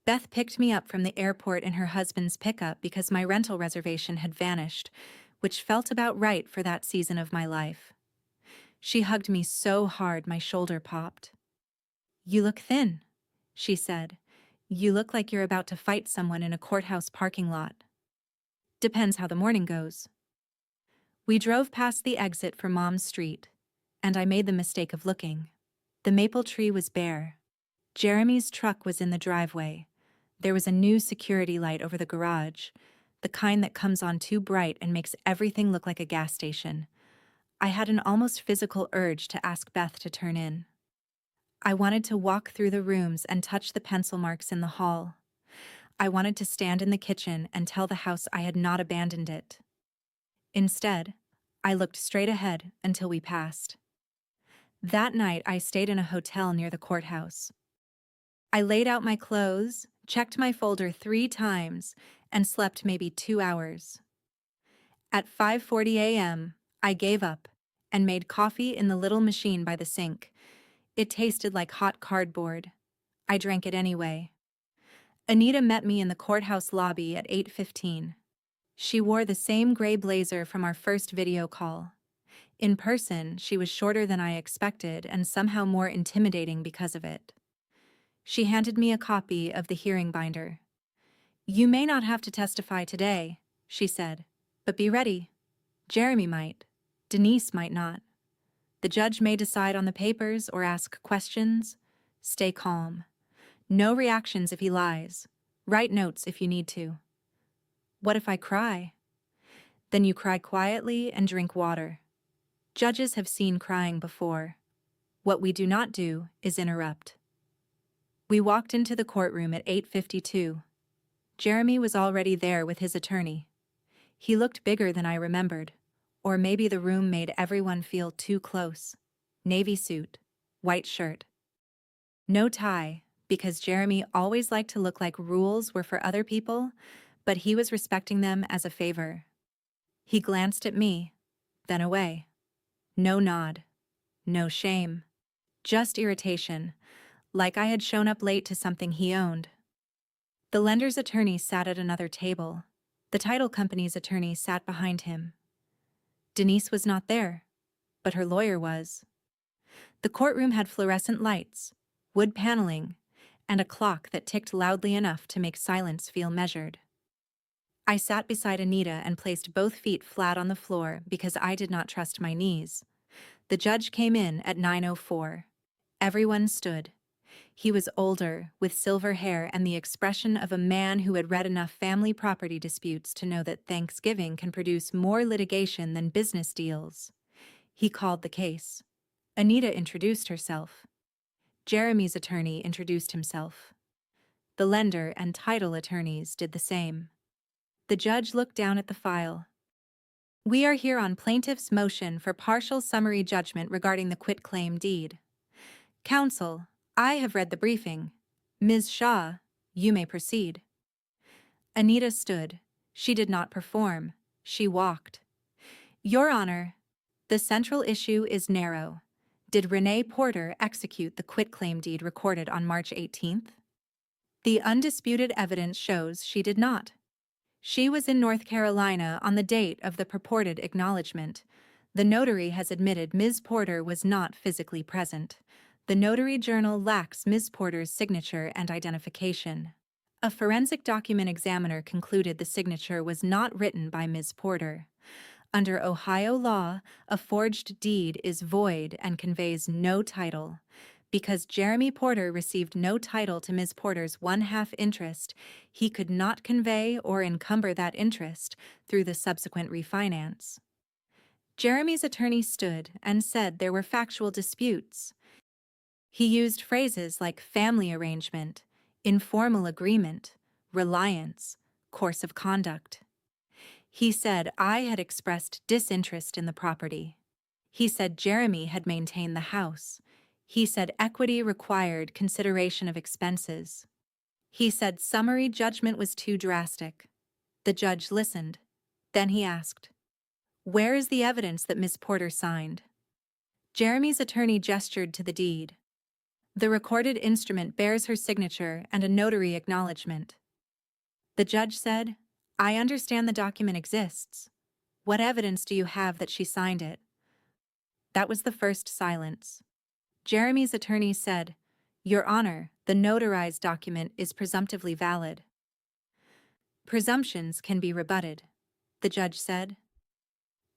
Beth picked me up from the airport in her husband's pickup because my rental reservation had vanished, which felt about right for that season of my life. She hugged me so hard my shoulder popped. "You look thin," she said. "You look like you're about to fight someone in a courthouse parking lot." "Depends how the morning goes." We drove past the exit for Mom's Street, and I made the mistake of looking. The maple tree was bare. Jeremy's truck was in the driveway. There was a new security light over the garage, the kind that comes on too bright and makes everything look like a gas station. I had an almost physical urge to ask Beth to turn in. I wanted to walk through the rooms and touch the pencil marks in the hall. I wanted to stand in the kitchen and tell the house I had not abandoned it. Instead, I looked straight ahead until we passed. That night, I stayed in a hotel near the courthouse. I laid out my clothes, checked my folder 3 times, and slept maybe 2 hours. At 5:40 a.m., I gave up and made coffee in the little machine by the sink. It tasted like hot cardboard. I drank it anyway. Anita met me in the courthouse lobby at 8:15. She wore the same gray blazer from our first video call. In person, she was shorter than I expected and somehow more intimidating because of it. She handed me a copy of the hearing binder. "You may not have to testify today," she said, "but be ready. Jeremy might. Denise might not. The judge may decide on the papers or ask questions. Stay calm. No reactions if he lies. Write notes if you need to." "What if I cry?" "Then you cry quietly and drink water." Judges have seen crying before. What we do not do is interrupt. We walked into the courtroom at 8:52. Jeremy was already there with his attorney. He looked bigger than I remembered, or maybe the room made everyone feel too close. Navy suit, white shirt. No tie, because Jeremy always liked to look like rules were for other people, but he was respecting them as a favor. He glanced at me, then away. No nod. No shame. Just irritation, like I had shown up late to something he owned. The lender's attorney sat at another table. The title company's attorney sat behind him. Denise was not there, but her lawyer was. The courtroom had fluorescent lights, wood paneling, and a clock that ticked loudly enough to make silence feel measured. I sat beside Anita and placed both feet flat on the floor because I did not trust my knees. The judge came in at 9:04. Everyone stood. He was older, with silver hair and the expression of a man who had read enough family property disputes to know that Thanksgiving can produce more litigation than business deals. He called the case. Anita introduced herself. Jeremy's attorney introduced himself. The lender and title attorneys did the same. The judge looked down at the file. "We are here on plaintiff's motion for partial summary judgment regarding the quitclaim deed. Counsel, I have read the briefing. Ms. Shaw, you may proceed." Anita stood. She did not perform. She walked. "Your Honor, the central issue is narrow. Did Renee Porter execute the quitclaim deed recorded on March 18th? The undisputed evidence shows she did not. She was in North Carolina on the date of the purported acknowledgement. The notary has admitted Ms. Porter was not physically present. The notary journal lacks Ms. Porter's signature and identification. A forensic document examiner concluded the signature was not written by Ms. Porter. Under Ohio law, a forged deed is void and conveys no title. Because Jeremy Porter received no title to Ms. Porter's one-half interest, he could not convey or encumber that interest through the subsequent refinance. Jeremy's attorney stood and said there were factual disputes. He used phrases like family arrangement, informal agreement, reliance, course of conduct. He said I had expressed disinterest in the property. He said Jeremy had maintained the house. He said equity required consideration of expenses. He said summary judgment was too drastic. The judge listened. Then he asked, "Where is the evidence that Miss Porter signed?" Jeremy's attorney gestured to the deed. The recorded instrument bears her signature and a notary acknowledgement. The judge said, "I understand the document exists. What evidence do you have that she signed it?" That was the first silence. Jeremy's attorney said, "Your Honor, the notarized document is presumptively valid." "Presumptions can be rebutted," the judge said.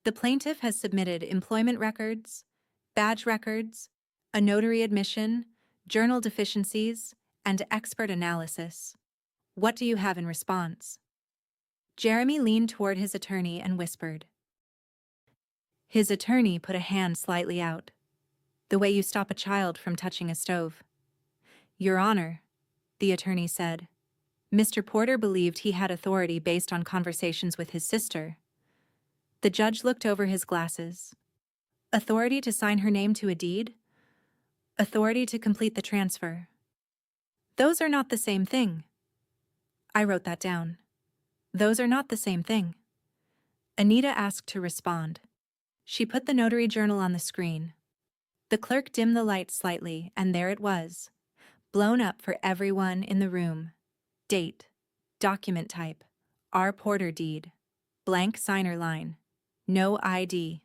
"The plaintiff has submitted employment records, badge records, a notary admission, journal deficiencies, and expert analysis. What do you have in response?" Jeremy leaned toward his attorney and whispered. His attorney put a hand slightly out, the way you stop a child from touching a stove. "Your Honor," the attorney said, "Mr. Porter believed he had authority based on conversations with his sister." The judge looked over his glasses. "Authority to sign her name to a deed? Authority to complete the transfer. Those are not the same thing." I wrote that down. Those are not the same thing. Anita asked to respond. She put the notary journal on the screen. The clerk dimmed the light slightly, and there it was, blown up for everyone in the room. Date, document type, R. Porter deed, blank signer line, no ID.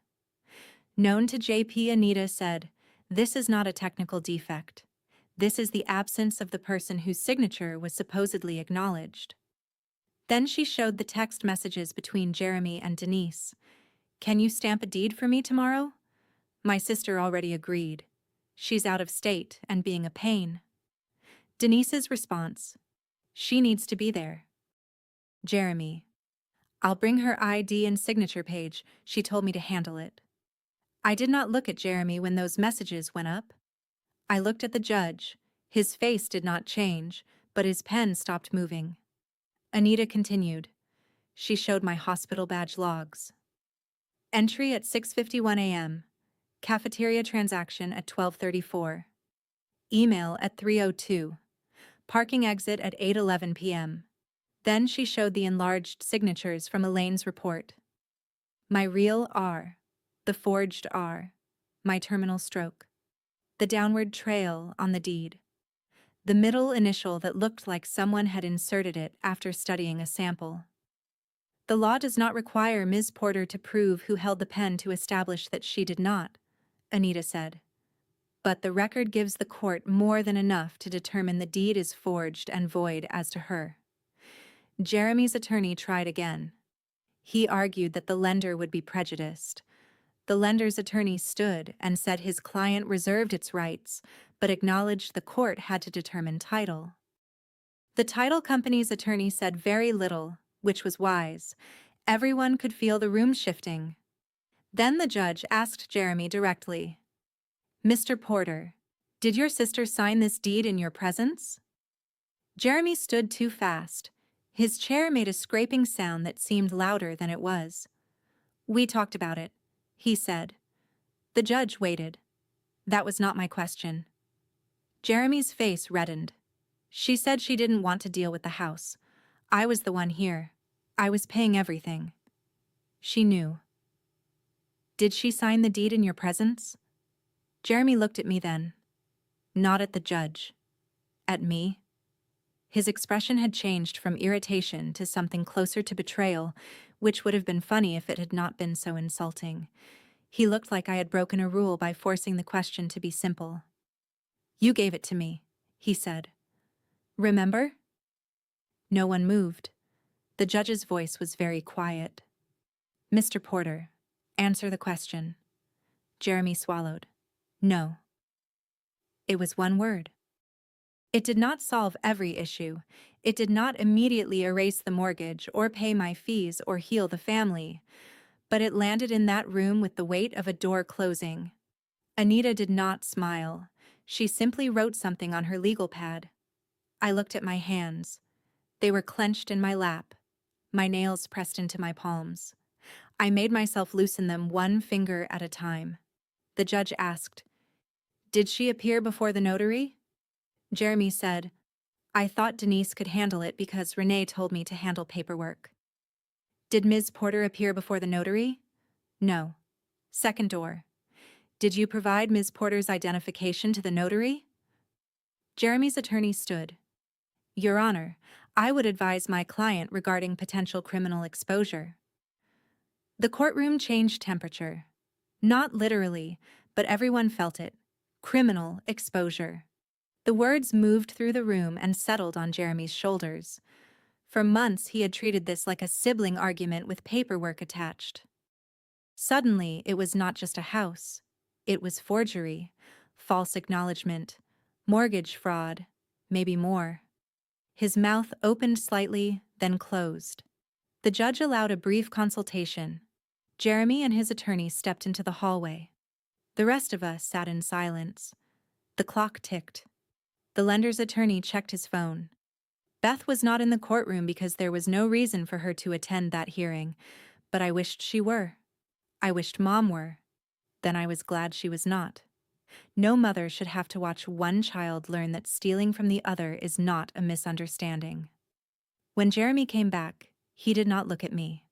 Known to JP, Anita said, "This is not a technical defect. This is the absence of the person whose signature was supposedly acknowledged." Then she showed the text messages between Jeremy and Denise. "Can you stamp a deed for me tomorrow? My sister already agreed. She's out of state and being a pain." Denise's response, "She needs to be there." Jeremy, "I'll bring her ID and signature page. She told me to handle it." I did not look at Jeremy when those messages went up. I looked at the judge. His face did not change, but his pen stopped moving. Anita continued. She showed my hospital badge logs. Entry at 6:51 a.m. Cafeteria transaction at 12:34. Email at 3:02. Parking exit at 8:11 p.m. Then she showed the enlarged signatures from Elaine's report. My real R. The forged R. My terminal stroke. The downward trail on the deed. The middle initial that looked like someone had inserted it after studying a sample. The law does not require Ms. Porter to prove who held the pen to establish that she did not, Anita said. But the record gives the court more than enough to determine the deed is forged and void as to her. Jeremy's attorney tried again. He argued that the lender would be prejudiced. The lender's attorney stood and said his client reserved its rights, but acknowledged the court had to determine title. The title company's attorney said very little, which was wise. Everyone could feel the room shifting. Then the judge asked Jeremy directly, "Mr. Porter, did your sister sign this deed in your presence?" Jeremy stood too fast. His chair made a scraping sound that seemed louder than it was. "We talked about it," he said. The judge waited. "That was not my question." Jeremy's face reddened. "She said she didn't want to deal with the house. I was the one here. I was paying everything. She knew." "Did she sign the deed in your presence?" Jeremy looked at me then. Not at the judge. At me. His expression had changed from irritation to something closer to betrayal, which would have been funny if it had not been so insulting. He looked like I had broken a rule by forcing the question to be simple. "You gave it to me," he said. "Remember?" No one moved. The judge's voice was very quiet. "Mr. Porter, answer the question." Jeremy swallowed. "No." It was one word. It did not solve every issue. It did not immediately erase the mortgage or pay my fees or heal the family. But it landed in that room with the weight of a door closing. Anita did not smile. She simply wrote something on her legal pad. I looked at my hands. They were clenched in my lap, my nails pressed into my palms. I made myself loosen them one finger at a time. The judge asked, "Did she appear before the notary?" Jeremy said, "I thought Denise could handle it because Renee told me to handle paperwork." "Did Ms. Porter appear before the notary?" "No." Second door. "Did you provide Ms. Porter's identification to the notary?" Jeremy's attorney stood. "Your Honor, I would advise my client regarding potential criminal exposure." The courtroom changed temperature. Not literally, but everyone felt it. Criminal exposure. The words moved through the room and settled on Jeremy's shoulders. For months he had treated this like a sibling argument with paperwork attached. Suddenly, it was not just a house. It was forgery, false acknowledgement, mortgage fraud, maybe more. His mouth opened slightly, then closed. The judge allowed a brief consultation. Jeremy and his attorney stepped into the hallway. The rest of us sat in silence. The clock ticked. The lender's attorney checked his phone. Beth was not in the courtroom because there was no reason for her to attend that hearing, but I wished she were. I wished Mom were. Then I was glad she was not. No mother should have to watch one child learn that stealing from the other is not a misunderstanding. When Jeremy came back, he did not look at me.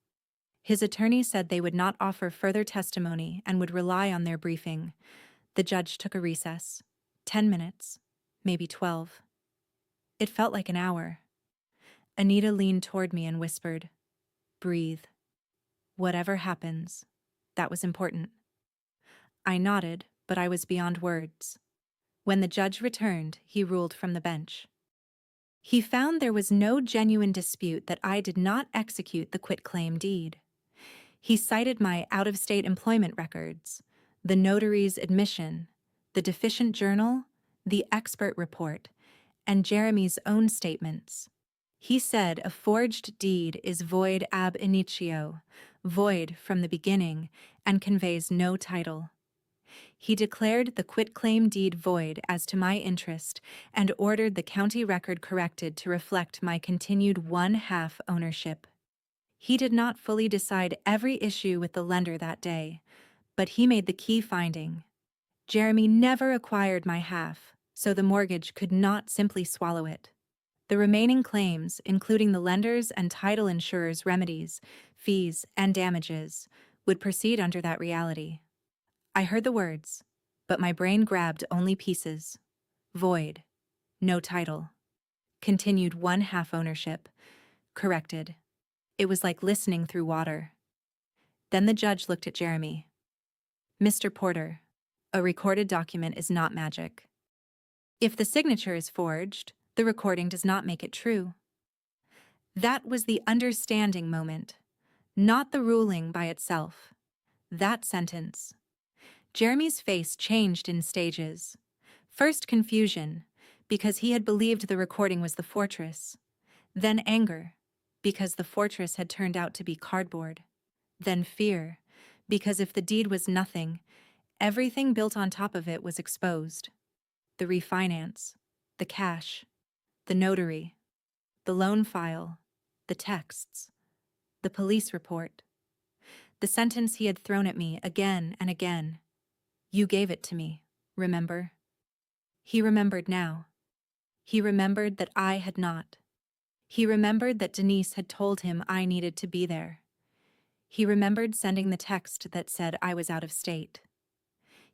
His attorney said they would not offer further testimony and would rely on their briefing. The judge took a recess. 10 minutes, maybe 12. It felt like an hour. Anita leaned toward me and whispered, "Breathe. Whatever happens." That was important. I nodded, but I was beyond words. When the judge returned, he ruled from the bench. He found there was no genuine dispute that I did not execute the quitclaim deed. He cited my out-of-state employment records, the notary's admission, the deficient journal, the expert report, and Jeremy's own statements. He said a forged deed is void ab initio, void from the beginning, and conveys no title. He declared the quitclaim deed void as to my interest and ordered the county record corrected to reflect my continued one-half ownership. He did not fully decide every issue with the lender that day, but he made the key finding. Jeremy never acquired my half, so the mortgage could not simply swallow it. The remaining claims, including the lender's and title insurer's remedies, fees, and damages, would proceed under that reality. I heard the words, but my brain grabbed only pieces. Void. No title. Continued one-half ownership. Corrected. It was like listening through water. Then the judge looked at Jeremy. "Mr. Porter, a recorded document is not magic. If the signature is forged, the recording does not make it true." That was the understanding moment, not the ruling by itself. That sentence. Jeremy's face changed in stages. First confusion, because he had believed the recording was the fortress. Then anger, because the fortress had turned out to be cardboard. Then fear, because if the deed was nothing, everything built on top of it was exposed. The refinance, the cash, the notary, the loan file, the texts, the police report. The sentence he had thrown at me again and again. "You gave it to me, remember?" He remembered now. He remembered that I had not. He remembered that Denise had told him I needed to be there. He remembered sending the text that said I was out of state.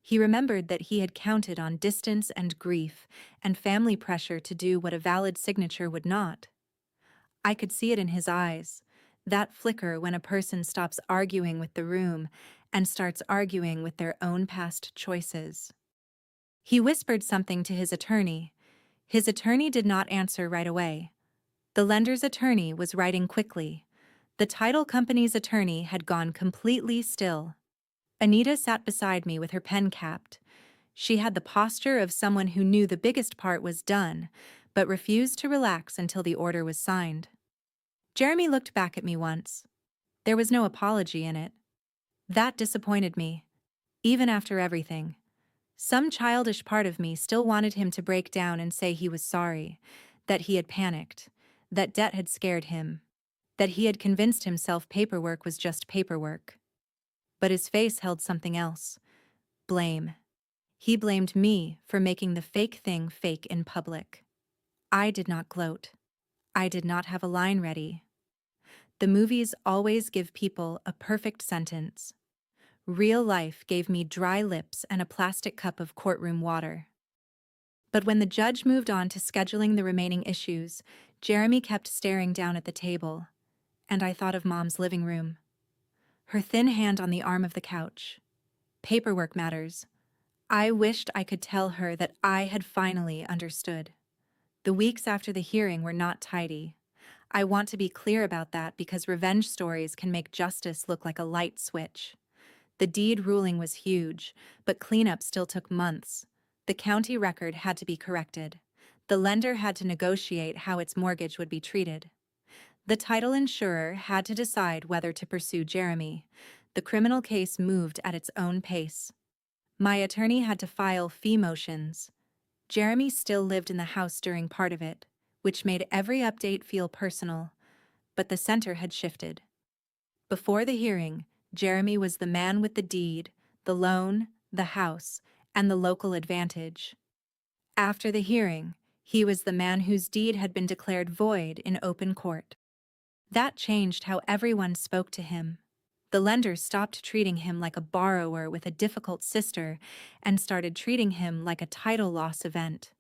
He remembered that he had counted on distance and grief and family pressure to do what a valid signature would not. I could see it in his eyes, that flicker when a person stops arguing with the room and starts arguing with their own past choices. He whispered something to his attorney. His attorney did not answer right away. The lender's attorney was writing quickly. The title company's attorney had gone completely still. Anita sat beside me with her pen capped. She had the posture of someone who knew the biggest part was done, but refused to relax until the order was signed. Jeremy looked back at me once. There was no apology in it. That disappointed me. Even after everything, some childish part of me still wanted him to break down and say he was sorry, that he had panicked, that debt had scared him, that he had convinced himself paperwork was just paperwork. But his face held something else. Blame. He blamed me for making the fake thing fake in public. I did not gloat. I did not have a line ready. The movies always give people a perfect sentence. Real life gave me dry lips and a plastic cup of courtroom water. But when the judge moved on to scheduling the remaining issues, Jeremy kept staring down at the table, and I thought of Mom's living room. Her thin hand on the arm of the couch. Paperwork matters. I wished I could tell her that I had finally understood. The weeks after the hearing were not tidy. I want to be clear about that because revenge stories can make justice look like a light switch. The deed ruling was huge, but cleanup still took months. The county record had to be corrected. The lender had to negotiate how its mortgage would be treated. The title insurer had to decide whether to pursue Jeremy. The criminal case moved at its own pace. My attorney had to file fee motions. Jeremy still lived in the house during part of it, which made every update feel personal, but the center had shifted. Before the hearing, Jeremy was the man with the deed, the loan, the house, and the local advantage. After the hearing, he was the man whose deed had been declared void in open court. That changed how everyone spoke to him. The lender stopped treating him like a borrower with a difficult sister and started treating him like a title loss event.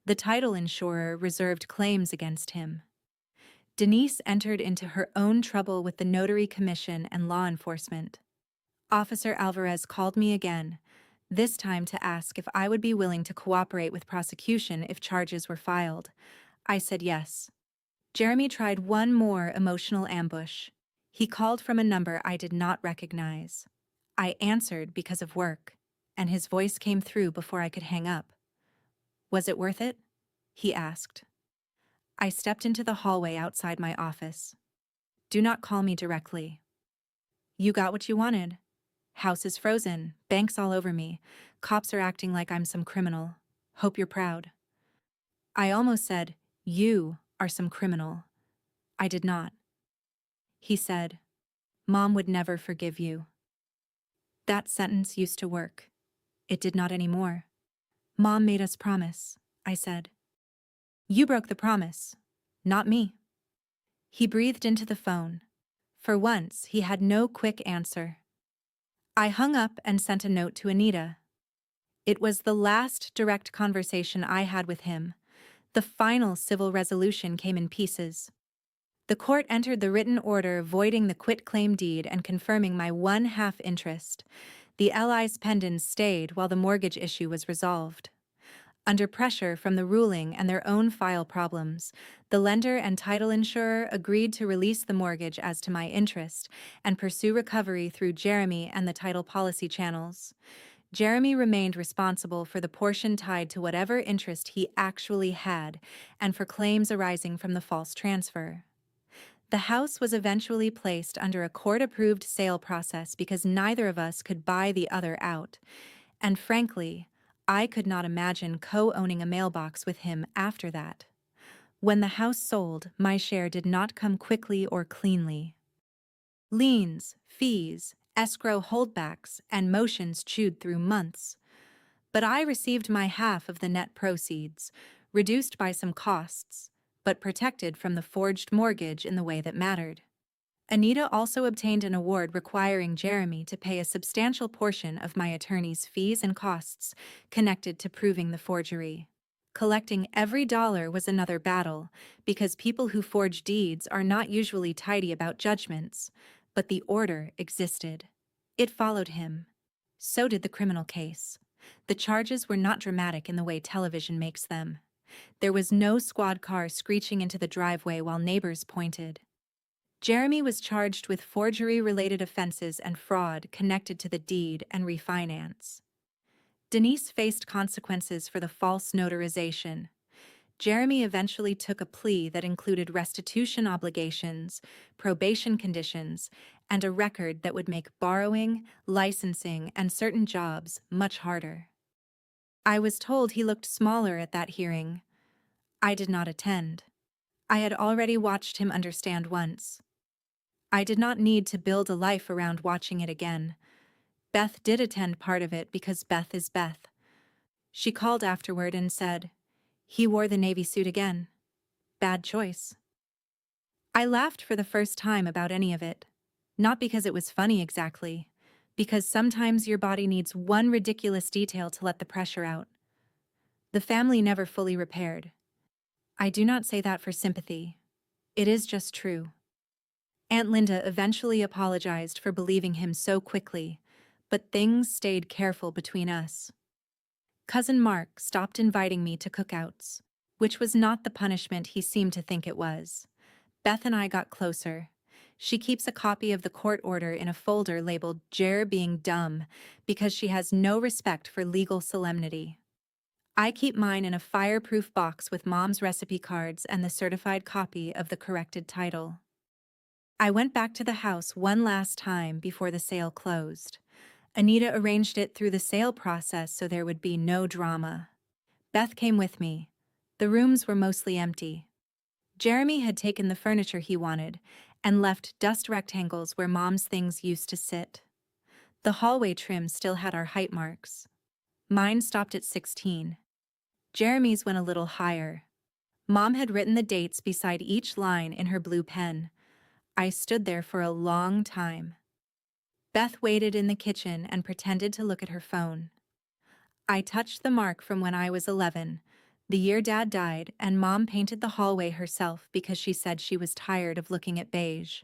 The title insurer reserved claims against him. Denise entered into her own trouble with the notary commission and law enforcement. Officer Alvarez called me again, this time to ask if I would be willing to cooperate with prosecution if charges were filed. I said yes. Jeremy tried one more emotional ambush. He called from a number I did not recognize. I answered because of work, and his voice came through before I could hang up. Was it worth it? He asked. I stepped into the hallway outside my office. Do not call me directly. You got what you wanted. House is frozen, banks all over me, cops are acting like I'm some criminal. Hope you're proud. I almost said, you are some criminal. I did not. He said, Mom would never forgive you. That sentence used to work. It did not anymore. Mom made us promise, I said. You broke the promise, not me. He breathed into the phone. For once, he had no quick answer. I hung up and sent a note to Anita. It was the last direct conversation I had with him. The final civil resolution came in pieces. The court entered the written order voiding the quitclaim deed and confirming my 1/2 interest. The LI's pendants stayed while the mortgage issue was resolved. Under pressure from the ruling and their own file problems, the lender and title insurer agreed to release the mortgage as to my interest and pursue recovery through Jeremy and the title policy channels. Jeremy remained responsible for the portion tied to whatever interest he actually had and for claims arising from the false transfer. The house was eventually placed under a court-approved sale process because neither of us could buy the other out, and frankly, I could not imagine co-owning a mailbox with him after that. When the house sold, my share did not come quickly or cleanly. Liens, fees, escrow holdbacks, and motions chewed through months. But I received my half of the net proceeds, reduced by some costs, but protected from the forged mortgage in the way that mattered. Anita also obtained an award requiring Jeremy to pay a substantial portion of my attorney's fees and costs connected to proving the forgery. Collecting every dollar was another battle, because people who forge deeds are not usually tidy about judgments, but the order existed. It followed him. So did the criminal case. The charges were not dramatic in the way television makes them. There was no squad car screeching into the driveway while neighbors pointed. Jeremy was charged with forgery-related offenses and fraud connected to the deed and refinance. Denise faced consequences for the false notarization. Jeremy eventually took a plea that included restitution obligations, probation conditions, and a record that would make borrowing, licensing, and certain jobs much harder. I was told he looked smaller at that hearing. I did not attend. I had already watched him understand once. I did not need to build a life around watching it again. Beth did attend part of it because Beth is Beth. She called afterward and said, "He wore the Navy suit again. Bad choice." I laughed for the first time about any of it. Not because it was funny exactly, because sometimes your body needs one ridiculous detail to let the pressure out. The family never fully repaired. I do not say that for sympathy. It is just true. Aunt Linda eventually apologized for believing him so quickly, but things stayed careful between us. Cousin Mark stopped inviting me to cookouts, which was not the punishment he seemed to think it was. Beth and I got closer. She keeps a copy of the court order in a folder labeled "Jer being dumb" because she has no respect for legal solemnity. I keep mine in a fireproof box with Mom's recipe cards and the certified copy of the corrected title. I went back to the house one last time before the sale closed. Anita arranged it through the sale process so there would be no drama. Beth came with me. The rooms were mostly empty. Jeremy had taken the furniture he wanted and left dust rectangles where Mom's things used to sit. The hallway trim still had our height marks. Mine stopped at 16. Jeremy's went a little higher. Mom had written the dates beside each line in her blue pen. I stood there for a long time. Beth waited in the kitchen and pretended to look at her phone. I touched the mark from when I was 11, the year Dad died, and Mom painted the hallway herself because she said she was tired of looking at beige.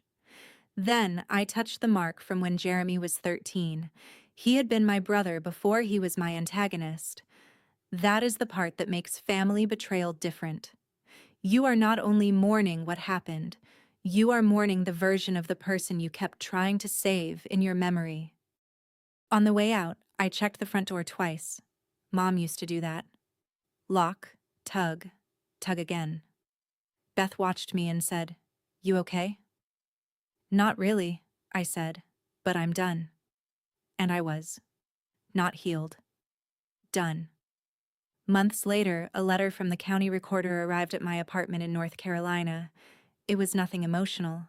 Then I touched the mark from when Jeremy was 13. He had been my brother before he was my antagonist. That is the part that makes family betrayal different. You are not only mourning what happened, you are mourning the version of the person you kept trying to save in your memory. On the way out, I checked the front door twice. Mom used to do that. Lock, tug, tug again. Beth watched me and said, "You okay?" "Not really," I said, "but I'm done." And I was. Not healed. Done. Months later, a letter from the county recorder arrived at my apartment in North Carolina. It was nothing emotional.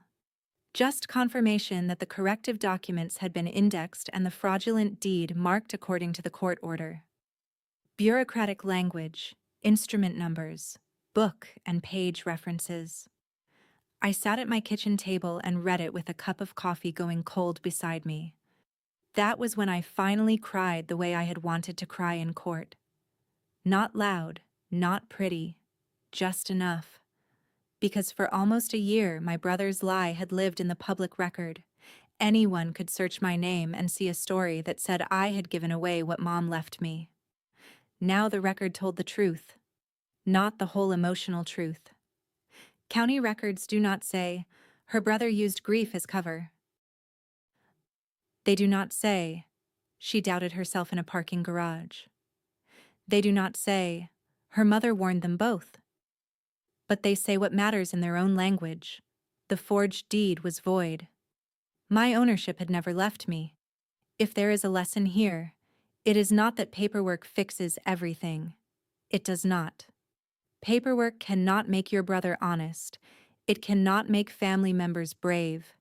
Just confirmation that the corrective documents had been indexed and the fraudulent deed marked according to the court order. Bureaucratic language, instrument numbers, book and page references. I sat at my kitchen table and read it with a cup of coffee going cold beside me. That was when I finally cried the way I had wanted to cry in court. Not loud, not pretty, just enough. Because for almost a year, my brother's lie had lived in the public record. Anyone could search my name and see a story that said I had given away what Mom left me. Now the record told the truth, not the whole emotional truth. County records do not say, "Her brother used grief as cover." They do not say, "She doubted herself in a parking garage." They do not say, "Her mother warned them both." But they say what matters in their own language. The forged deed was void. My ownership had never left me. If there is a lesson here, it is not that paperwork fixes everything. It does not. Paperwork cannot make your brother honest. It cannot make family members brave.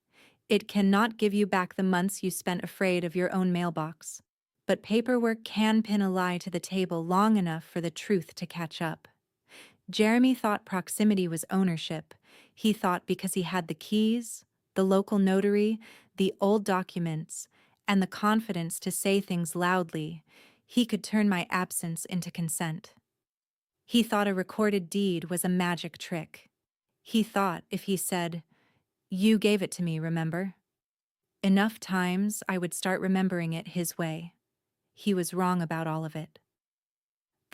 It cannot give you back the months you spent afraid of your own mailbox. But paperwork can pin a lie to the table long enough for the truth to catch up. Jeremy thought proximity was ownership. He thought because he had the keys, the local notary, the old documents, and the confidence to say things loudly, he could turn my absence into consent. He thought a recorded deed was a magic trick. He thought if he said, "You gave it to me, remember?" enough times I would start remembering it his way. He was wrong about all of it.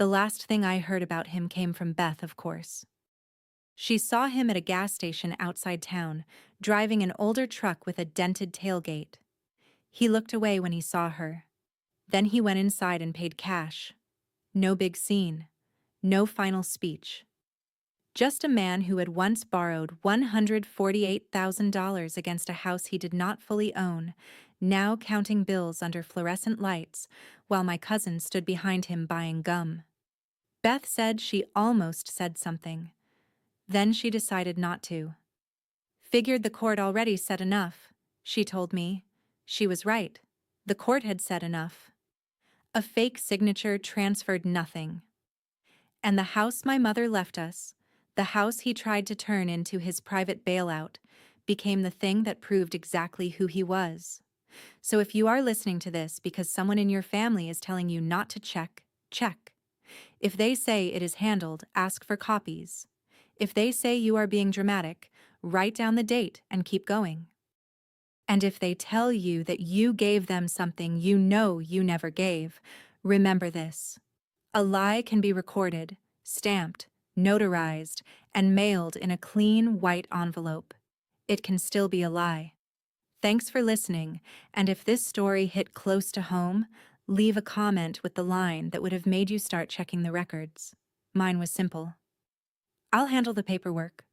The last thing I heard about him came from Beth, of course. She saw him at a gas station outside town, driving an older truck with a dented tailgate. He looked away when he saw her. Then he went inside and paid cash. No big scene. No final speech. Just a man who had once borrowed $148,000 against a house he did not fully own, now counting bills under fluorescent lights, while my cousin stood behind him buying gum. Beth said she almost said something. Then she decided not to. Figured the court already said enough, she told me. She was right. The court had said enough. A fake signature transferred nothing. And the house my mother left us, the house he tried to turn into his private bailout, became the thing that proved exactly who he was. So if you are listening to this because someone in your family is telling you not to check, check. If they say it is handled, ask for copies. If they say you are being dramatic, write down the date and keep going. And if they tell you that you gave them something you know you never gave, remember this. A lie can be recorded, stamped, notarized, and mailed in a clean white envelope. It can still be a lie. Thanks for listening, and if this story hit close to home, leave a comment with the line that would have made you start checking the records. Mine was simple. I'll handle the paperwork.